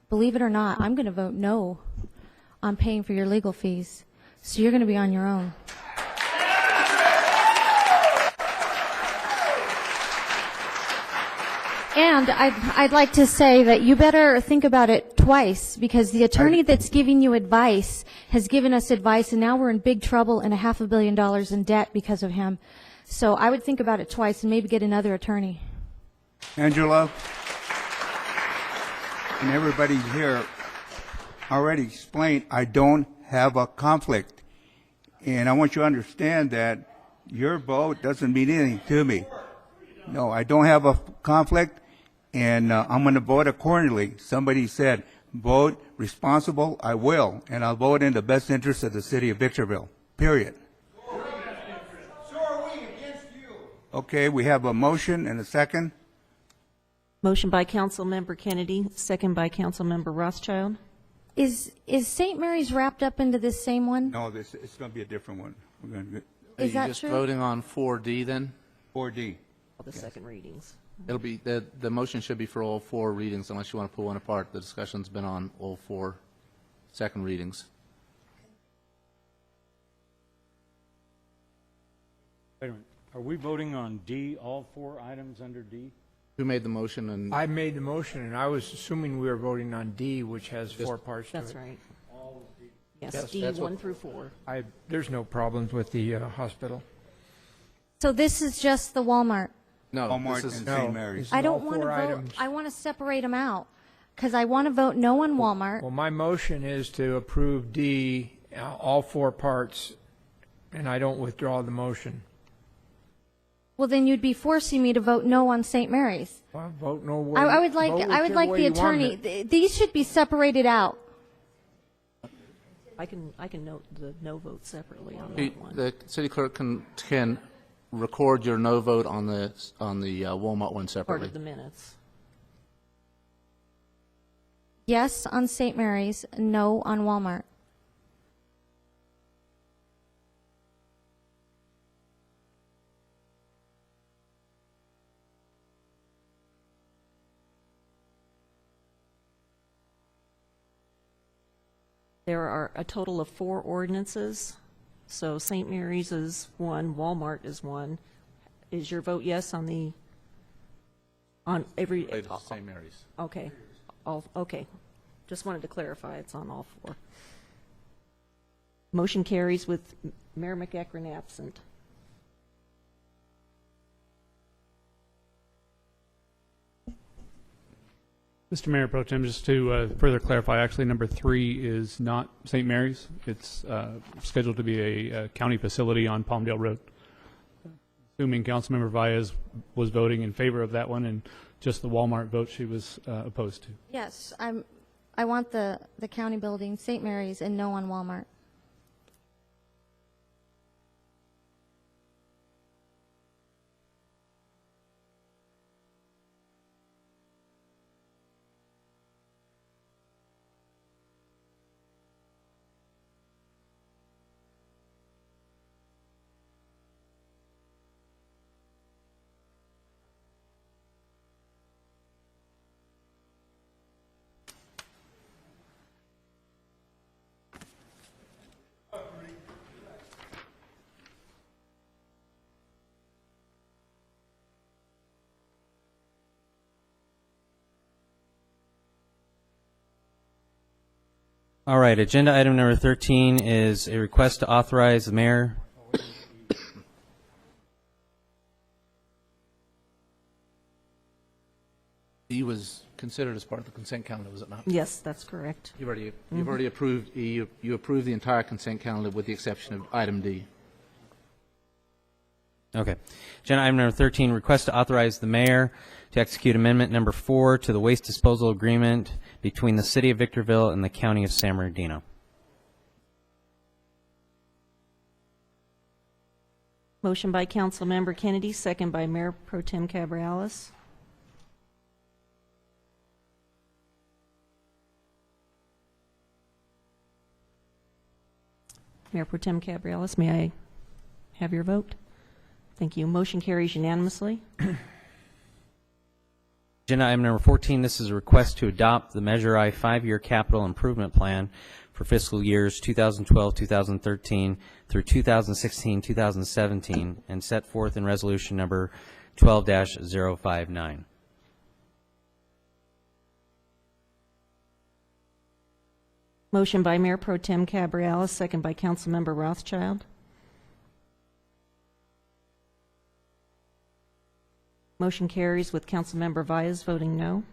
believe it or not, I'm going to vote no on paying for your legal fees. So you're going to be on your own. And I'd like to say that you better think about it twice, because the attorney that's giving you advice has given us advice, and now we're in big trouble and $500 million in debt because of him. So I would think about it twice and maybe get another attorney. Angela, and everybody here already explained, I don't have a conflict. And I want you to understand that your vote doesn't mean anything to me. No, I don't have a conflict, and I'm going to vote accordingly. Somebody said, vote responsible. I will, and I'll vote in the best interest of the city of Victorville, period. So are we against you. Okay, we have a motion and a second. Motion by Councilmember Kennedy, second by Councilmember Rothschild. Is St. Mary's wrapped up into this same one? No, it's going to be a different one. We're going to Are Is you that just true? voting on 4D then? 4D. All the second readings. It'll be, the motion should be for all 4 readings unless you want to pull one apart. The discussion's been on all 4 second readings. Wait a minute. Are we voting on D, all 4 items under D? Who made the motion? And I made the motion, and I was assuming we were voting on D, which has 4 parts to it. That's right. Yes, Yes, D, that's 1 what- through 4. There's no problems with the hospital. So this is just the Walmart. no, Walmart this is, and No. St. Mary's. This is I all don't want to 4 vote. items. I want to separate them out because I want to vote no on Walmart. Well, my motion is to approve D, all 4 parts, and I don't withdraw the motion. Well, then you'd be forcing me to vote no on St. Mary's. Well, vote no way. I would like vote I would whichever like way the you want attorney. it. These should be separated out. I can note the no vote separately on the that one. the city clerk can record your no vote on the Walmart one Part separately. of the minutes. Yes on St. Mary's, no on Walmart. There are a total of 4 ordinances. So St. Mary's is 1, Walmart is 1. Is your vote yes on every? Related to St. Mary's. Okay. Okay. Just wanted to clarify, it's on all 4. Motion carries with Mayor McEachran absent. Mr. Mayor Pro Tem, just to further clarify, actually, number 3 is not St. Mary's. It's scheduled to be a county facility on Palmdale Road. Assuming Councilmember Valles was voting in favor of that one, and just the Walmart vote she was opposed to. Yes, I want the county building, St. Mary's, and no on Walmart. All right, agenda item number 13 is a request to authorize the mayor. E was considered as part of the consent calendar, was it not? Yes, that's correct. You've already approved E. You approved the entire consent calendar with the exception of item D. Okay. Agenda item number 13, request to authorize the mayor to execute amendment number 4 to the waste disposal agreement between the City of Victorville and the County of San Bernardino. Motion by Councilmember Kennedy, second by Mayor Pro Tem Cabrialis. Mayor Pro Tem Cabrialis, may I have your vote? Thank you. Motion carries unanimously. Agenda item number 14, this is a request to adopt the Measure I 5-year capital improvement plan for fiscal years 2012-2013 through 2016-2017 and set forth in resolution number 12-059. Motion by Mayor Pro Tem Cabrialis, second by Councilmember Rothschild. Motion carries with Councilmember Valles voting no.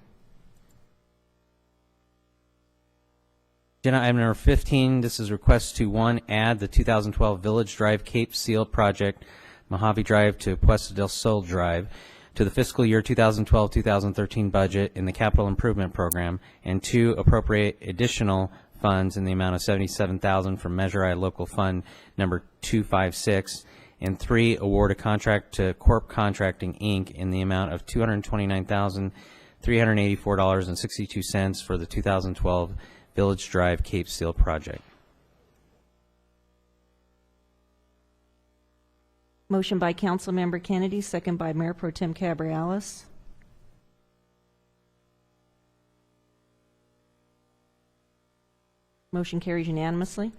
Agenda item number 15, this is a request to, 1, add the 2012 Village Drive Cape Seal Project, Mojave Drive to Puesta del Sol Drive, to the fiscal year 2012-2013 budget in the capital improvement program, and 2, appropriate additional funds in the amount of $77,000 from Measure I Local Fund number 256, and 3, award a contract to Corp Contracting, Inc. in the amount of $229,384.62 for the 2012 Village Drive Cape Seal project. Motion by Councilmember Kennedy, second by Mayor Pro Tem Cabrialis. Motion carries unanimously.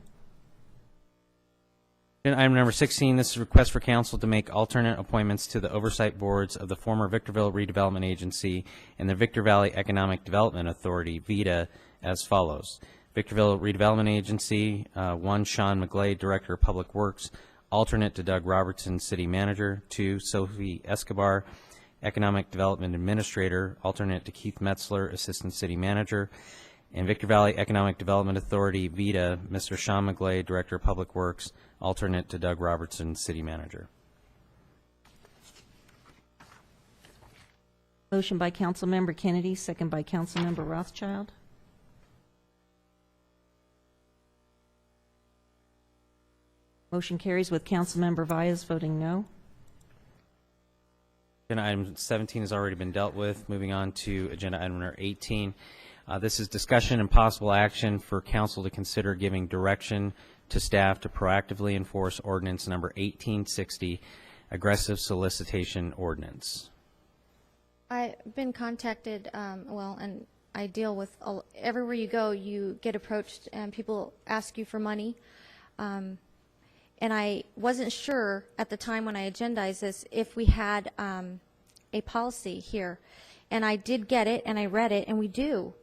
Item number 16, this is a request for council to make alternate appointments to the oversight boards of the former Victorville Redevelopment Agency and the Victor Valley Economic Development Authority, VEDA, as follows. Victorville Redevelopment Agency, 1, Sean McGlade, Director of Public Works, alternate to Doug Robertson, City Manager. 2, Sophie Escobar, Economic Development Administrator, alternate to Keith Metzler, Assistant City Manager. And Victor Valley Economic Development Authority, VEDA, Mr. Sean McGlade, Director of Public Works, alternate to Doug Robertson, City Manager. Motion by Councilmember Kennedy, second by Councilmember Rothschild. Motion carries with Councilmember Valles voting no. Agenda item 17 has already been dealt with. Moving on to agenda item number 18. This is discussion and possible action for council to consider giving direction to staff to proactively enforce ordinance number 1860, aggressive solicitation ordinance. I've been contacted, and I deal with, everywhere you go, you get approached and people ask you for money. And I wasn't sure at the time when I agendized this if we had a policy here. And I did get it, and I read it, and we do.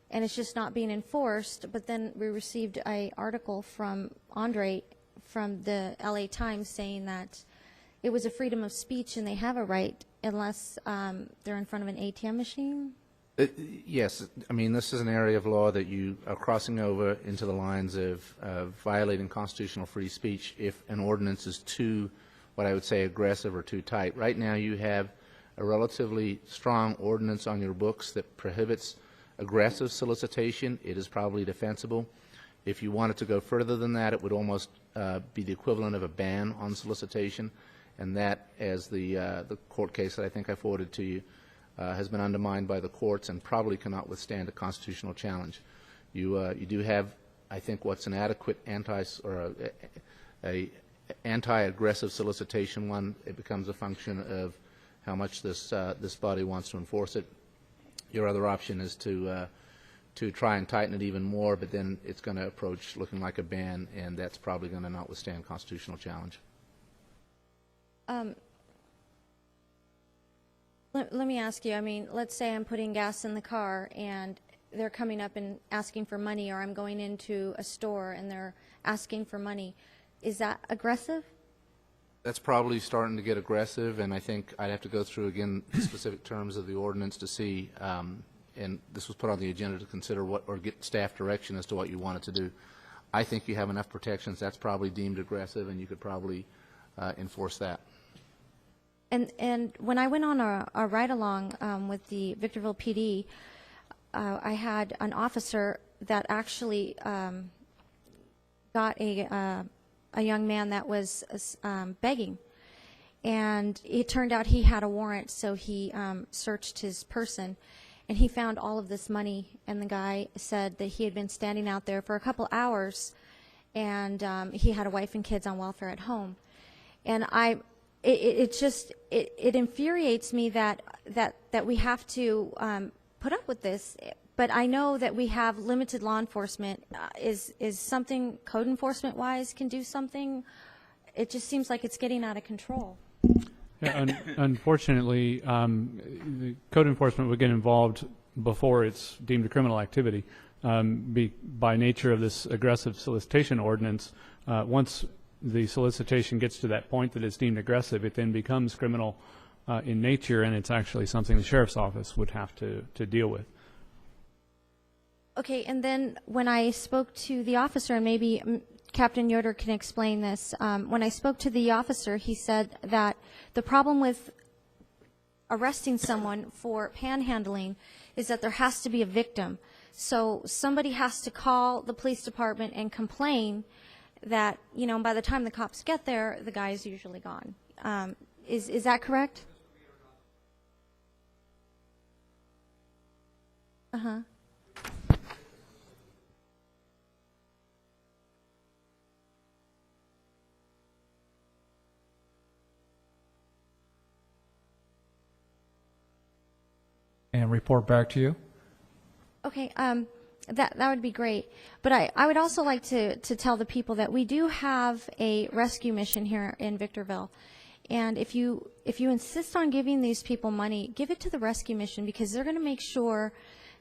And it's just not being enforced. But then we received an article from Andre from the LA Times saying that it was a freedom of speech and they have a right unless they're in front of an ATM machine. Yes, I mean, this is an area of law that you are crossing over into the lines of violating constitutional free speech if an ordinance is too, what I would say, aggressive or too tight. Right now you have a relatively strong ordinance on your books that prohibits aggressive solicitation. It is probably defensible. If you wanted to go further than that, it would almost be the equivalent of a ban on solicitation, and that, as the court case that I think I forwarded to you, has been undermined by the courts and probably cannot withstand a constitutional challenge. You do have, I think, what's an adequate anti-aggressive solicitation one. It becomes a function of how much this body wants to enforce it. Your other option is to try and tighten it even more, but then it's going to approach looking like a ban, and that's probably going to not withstand constitutional challenge. Let me ask you, I mean, let's say I'm putting gas in the car and they're coming up and asking for money, or I'm going into a store and they're asking for money. Is that aggressive? That's probably starting to get aggressive, and I think I'd have to go through again the specific terms of the ordinance to see, and this was put on the agenda to consider what, or get staff direction as to what you wanted to do. I think you have enough protections. That's probably deemed aggressive, and you could probably enforce that. And when I went on a ride-along with the Victorville PD, I had an officer that actually got a young man that was begging. And it turned out he had a warrant, so he searched his person, and he found all of this money. And the guy said that he had been standing out there for a couple hours, and he had a wife and kids on welfare at home. And it infuriates me that we have to put up with this. But I know that we have limited law enforcement. Is something code enforcement wise can do something? It just seems like it's getting out of control. Yeah, unfortunately, the code enforcement would get involved before it's deemed a criminal activity. By nature of this aggressive solicitation ordinance, once the solicitation gets to that point that it's deemed aggressive, it then becomes criminal in nature, and it's actually something the sheriff's office would have to deal with. Okay, and then when I spoke to the officer, and maybe Captain Yoder can explain this, when I spoke to the officer, he said that the problem with arresting someone for panhandling is that there has to be a victim. So somebody has to call the police department and complain that, you know, by the time the cops get there, the guy is usually gone. Is that correct? Uh-huh. And report back to you. Okay, that would be great. But I would also like to tell the people that we do have a rescue mission here in Victorville. And if you insist on giving these people money, give it to the rescue mission, because they're going to make sure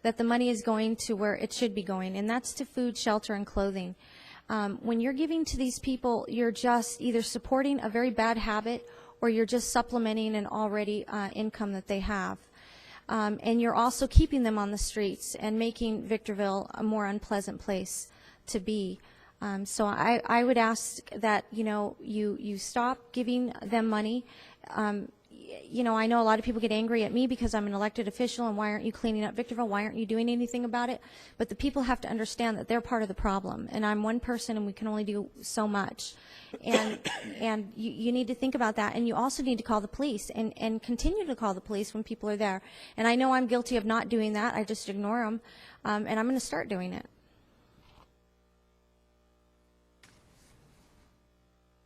that the money is going to where it should be going, and that's to food, shelter, and clothing. When you're giving to these people, you're just either supporting a very bad habit, or you're just supplementing an already income that they have. And you're also keeping them on the streets and making Victorville a more unpleasant place to be. So I would ask that, you know, you stop giving them money. You know, I know a lot of people get angry at me because I'm an elected official, and why aren't you cleaning up Victorville? Why aren't you doing anything about it? But the people have to understand that they're part of the problem, and I'm one person, and we can only do so much. And you need to think about that, and you also need to call the police and continue to call the police when people are there. And I know I'm guilty of not doing that. I just ignore them, and I'm going to start doing it.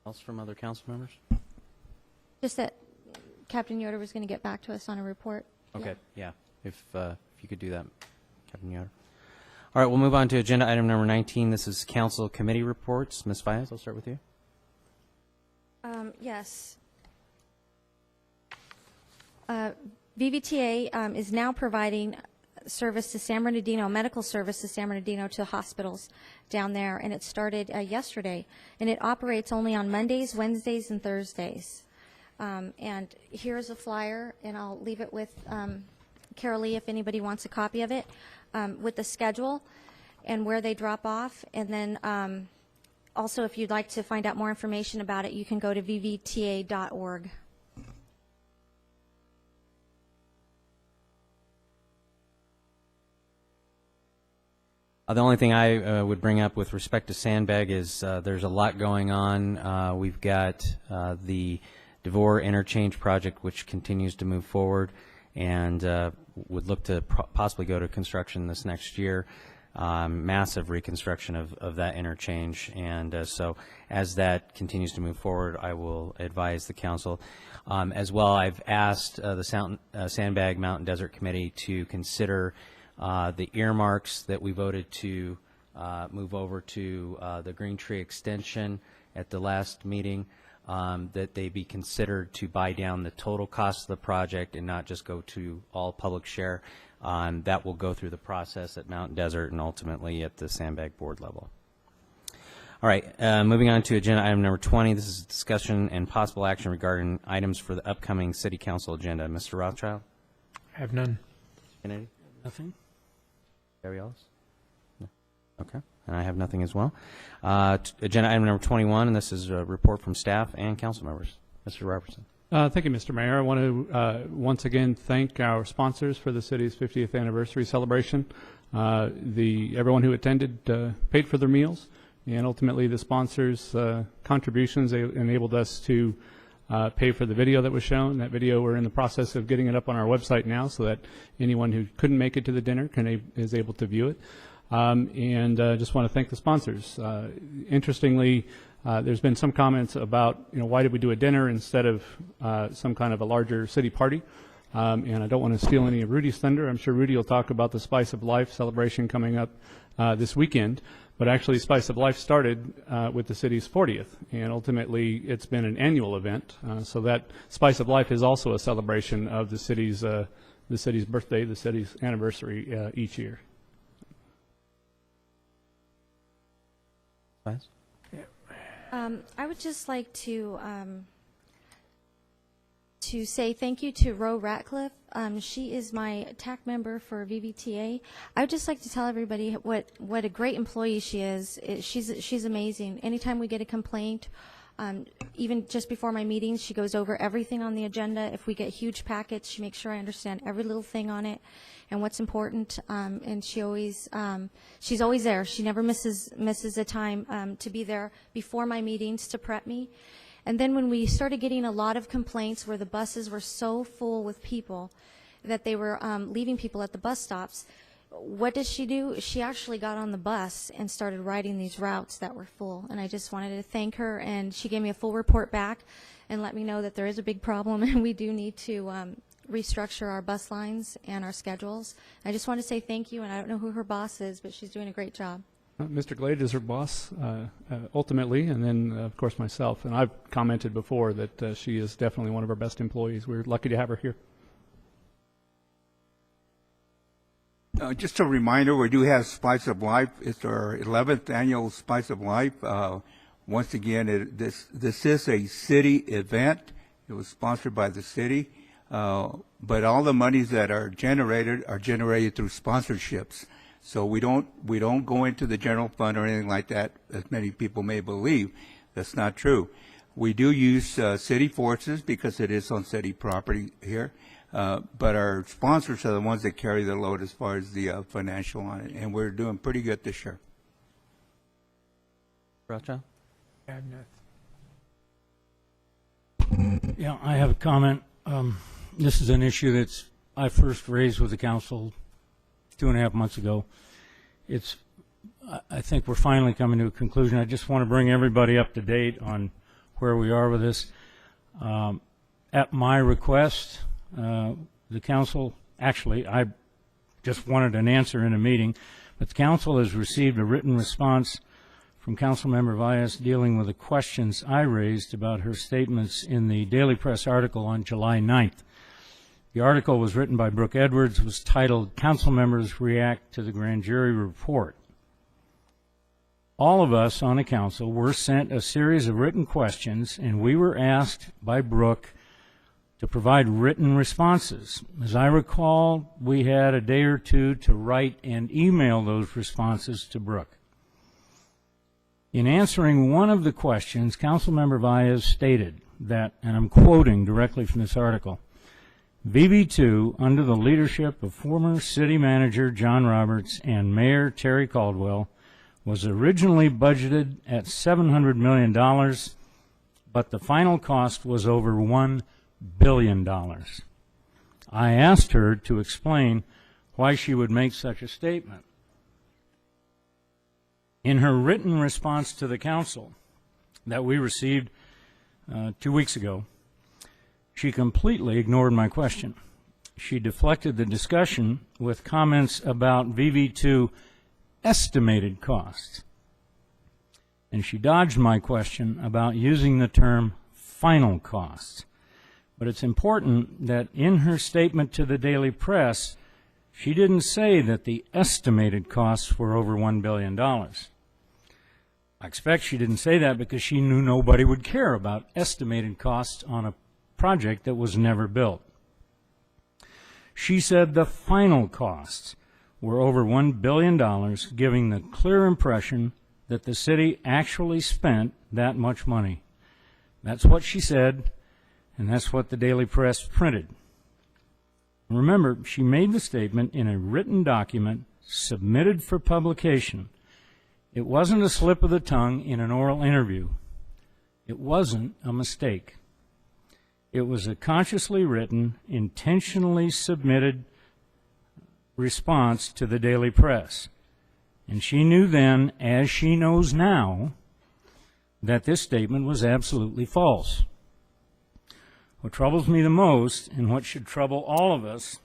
Else from other council members? Just that Captain Yoder was going to get back to us on a report. Okay, yeah. If you could do that, Captain Yoder. All right, we'll move on to agenda item number 19. This is council committee reports. Ms. Fias, I'll start with you. Yes. VVTA is now providing service to San Bernardino, medical service to San Bernardino, to hospitals down there, and it started yesterday. And it operates only on Mondays, Wednesdays, and Thursdays. And here's a flyer, and I'll leave it with Carol Lee if anybody wants a copy of it, with the schedule and where they drop off. And then also, if you'd like to find out more information about it, you can go to vvta.org. The only thing I would bring up with respect to Sandbag is there's a lot going on. We've got the DeVore interchange project, which continues to move forward, and would look to possibly go to construction this next year. Massive reconstruction of that interchange, and so as that continues to move forward, I will advise the council. As well, I've asked the Sandbag Mountain Desert Committee to consider the earmarks that we voted to move over to the Green Tree extension at the last meeting, that they be considered to buy down the total cost of the project and not just go to all public share. That will go through the process at Mountain Desert and ultimately at the Sandbag board level. All right, moving on to agenda item number 20. This is discussion and possible action regarding items for the upcoming city council agenda. Mr. Rothschild? I have none. Kennedy? Nothing. Gary Ellis? No. Okay, and I have nothing as well. Agenda item number 21, and this is a report from staff and council members. Mr. Robertson. Thank you, Mr. Mayor. I want to once again thank our sponsors for the city's 50th anniversary celebration. Everyone who attended paid for their meals, and ultimately the sponsors' contributions enabled us to pay for the video that was shown. That video, we're in the process of getting it up on our website now so that anyone who couldn't make it to the dinner is able to view it. And just want to thank the sponsors. Interestingly, there's been some comments about, why did we do a dinner instead of some kind of a larger city party? And I don't want to steal any of Rudy's thunder. I'm sure Rudy will talk about the Spice of Life celebration coming up this weekend. But actually, Spice of Life started with the city's 40th, and ultimately it's been an annual event. So that Spice of Life is also a celebration of the city's birthday, the city's anniversary each year. Spice? I would just like to say thank you to Ro Ratcliffe. She is my TAC member for VVTA. I would just like to tell everybody what a great employee she is. She's amazing. Anytime we get a complaint, even just before my meetings, she goes over everything on the agenda. If we get huge packets, she makes sure I understand every little thing on it and what's important. And she's always there. She never misses a time to be there before my meetings to prep me. And then when we started getting a lot of complaints where the buses were so full with people that they were leaving people at the bus stops, what did she do? She actually got on the bus and started riding these routes that were full. And I just wanted to thank her, and she gave me a full report back and let me know that there is a big problem and we do need to restructure our bus lines and our schedules. I just want to say thank you, and I don't know who her boss is, but she's doing a great job. Mr. Glade is her boss, ultimately, and then, of course, myself. And I've commented before that she is definitely one of our best employees. We're lucky to have her here. Just a reminder, we do have Spice of Life. It's our 11th annual Spice of Life. Once again, this is a city event. It was sponsored by the city. But all the monies that are generated through sponsorships. So we don't go into the general fund or anything like that, as many people may believe. That's not true. We do use city forces because it is on city property here, but our sponsors are the ones that carry the load as far as the financial on it, and we're doing pretty good this year. Rocha? Yeah, I have a comment. This is an issue that I first raised with the council 2.5 months ago. I think we're finally coming to a conclusion. I just want to bring everybody up to date on where we are with this. At my request, the council, actually, I just wanted an answer in a meeting, but the council has received a written response from Councilmember Valles dealing with the questions I raised about her statements in the Daily Press article on July 9th. The article was written by Brooke Edwards, was titled, "Council Members React to the Grand Jury Report." All of us on the council were sent a series of written questions, and we were asked by Brooke to provide written responses. As I recall, we had a day or two to write and email those responses to Brooke. In answering one of the questions, Councilmember Valles stated that, and I'm quoting directly from this article, VB2, under the leadership of former city manager John Roberts and Mayor Terry Caldwell, was originally budgeted at $700 million, but the final cost was over $1 billion. I asked her to explain why she would make such a statement. In her written response to the council that we received 2 weeks ago, she completely ignored my question. She deflected the discussion with comments about VV2 estimated costs. And she dodged my question about using the term final costs. But it's important that in her statement to the Daily Press, she didn't say that the estimated costs were over $1 billion. I expect she didn't say that because she knew nobody would care about estimated costs on a project that was never built. She said the final costs were over $1 billion, giving the clear impression that the city actually spent that much money. That's what she said, and that's what the Daily Press printed. Remember, she made the statement in a written document submitted for publication. It wasn't a slip of the tongue in an oral interview. It wasn't a mistake. It was a consciously written, intentionally submitted response to the Daily Press. And she knew then, as she knows now, that this statement was absolutely false. What troubles me the most, and what should trouble all of us,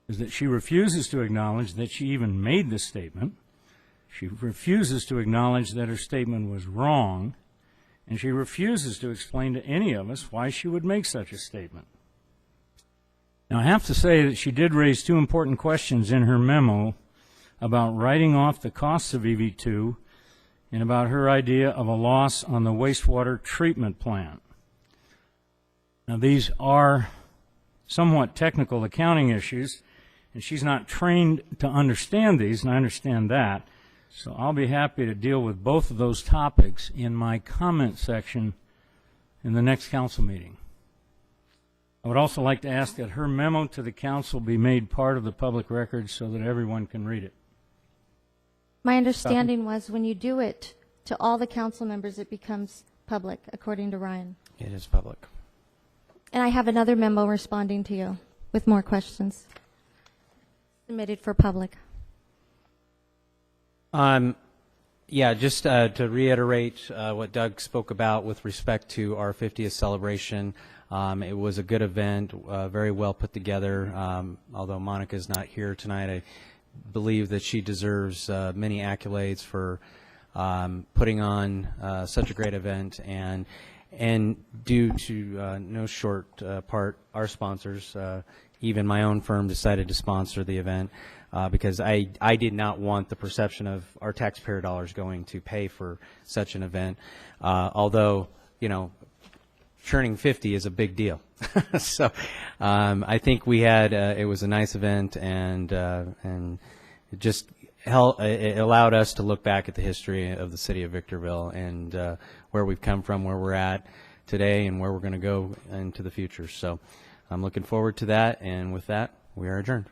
is that she refuses to acknowledge that she even made this statement. She refuses to acknowledge that her statement was wrong, and she refuses to explain to any of us why she would make such a statement. Now, I have to say that she did raise two important questions in her memo about writing off the costs of EV2 and about her idea of a loss on the wastewater treatment plant. Now, these are somewhat technical accounting issues, and she's not trained to understand these, and I understand that. So I'll be happy to deal with both of those topics in my comment section in the next council meeting. I would also like to ask that her memo to the council be made part of the public record so that everyone can read it. My understanding was when you do it to all the council members, it becomes public, according to Ryan. It is public. And I have another memo responding to you with more questions submitted for public. Yeah, just to reiterate what Doug spoke about with respect to our 50th celebration. It was a good event, very well put together. Although Monica's not here tonight, I believe that she deserves many accolades for putting on such a great event, and due to no short part, our sponsors, even my own firm decided to sponsor the event because I did not want the perception of our taxpayer dollars going to pay for such an event, although, you know, turning 50 is a big deal. So I think we had, it was a nice event, and it just it allowed us to look back at the history of the city of Victorville and where we've come from, where we're at today, and where we're going to go into the future. So I'm looking forward to that, and with that, we are adjourned.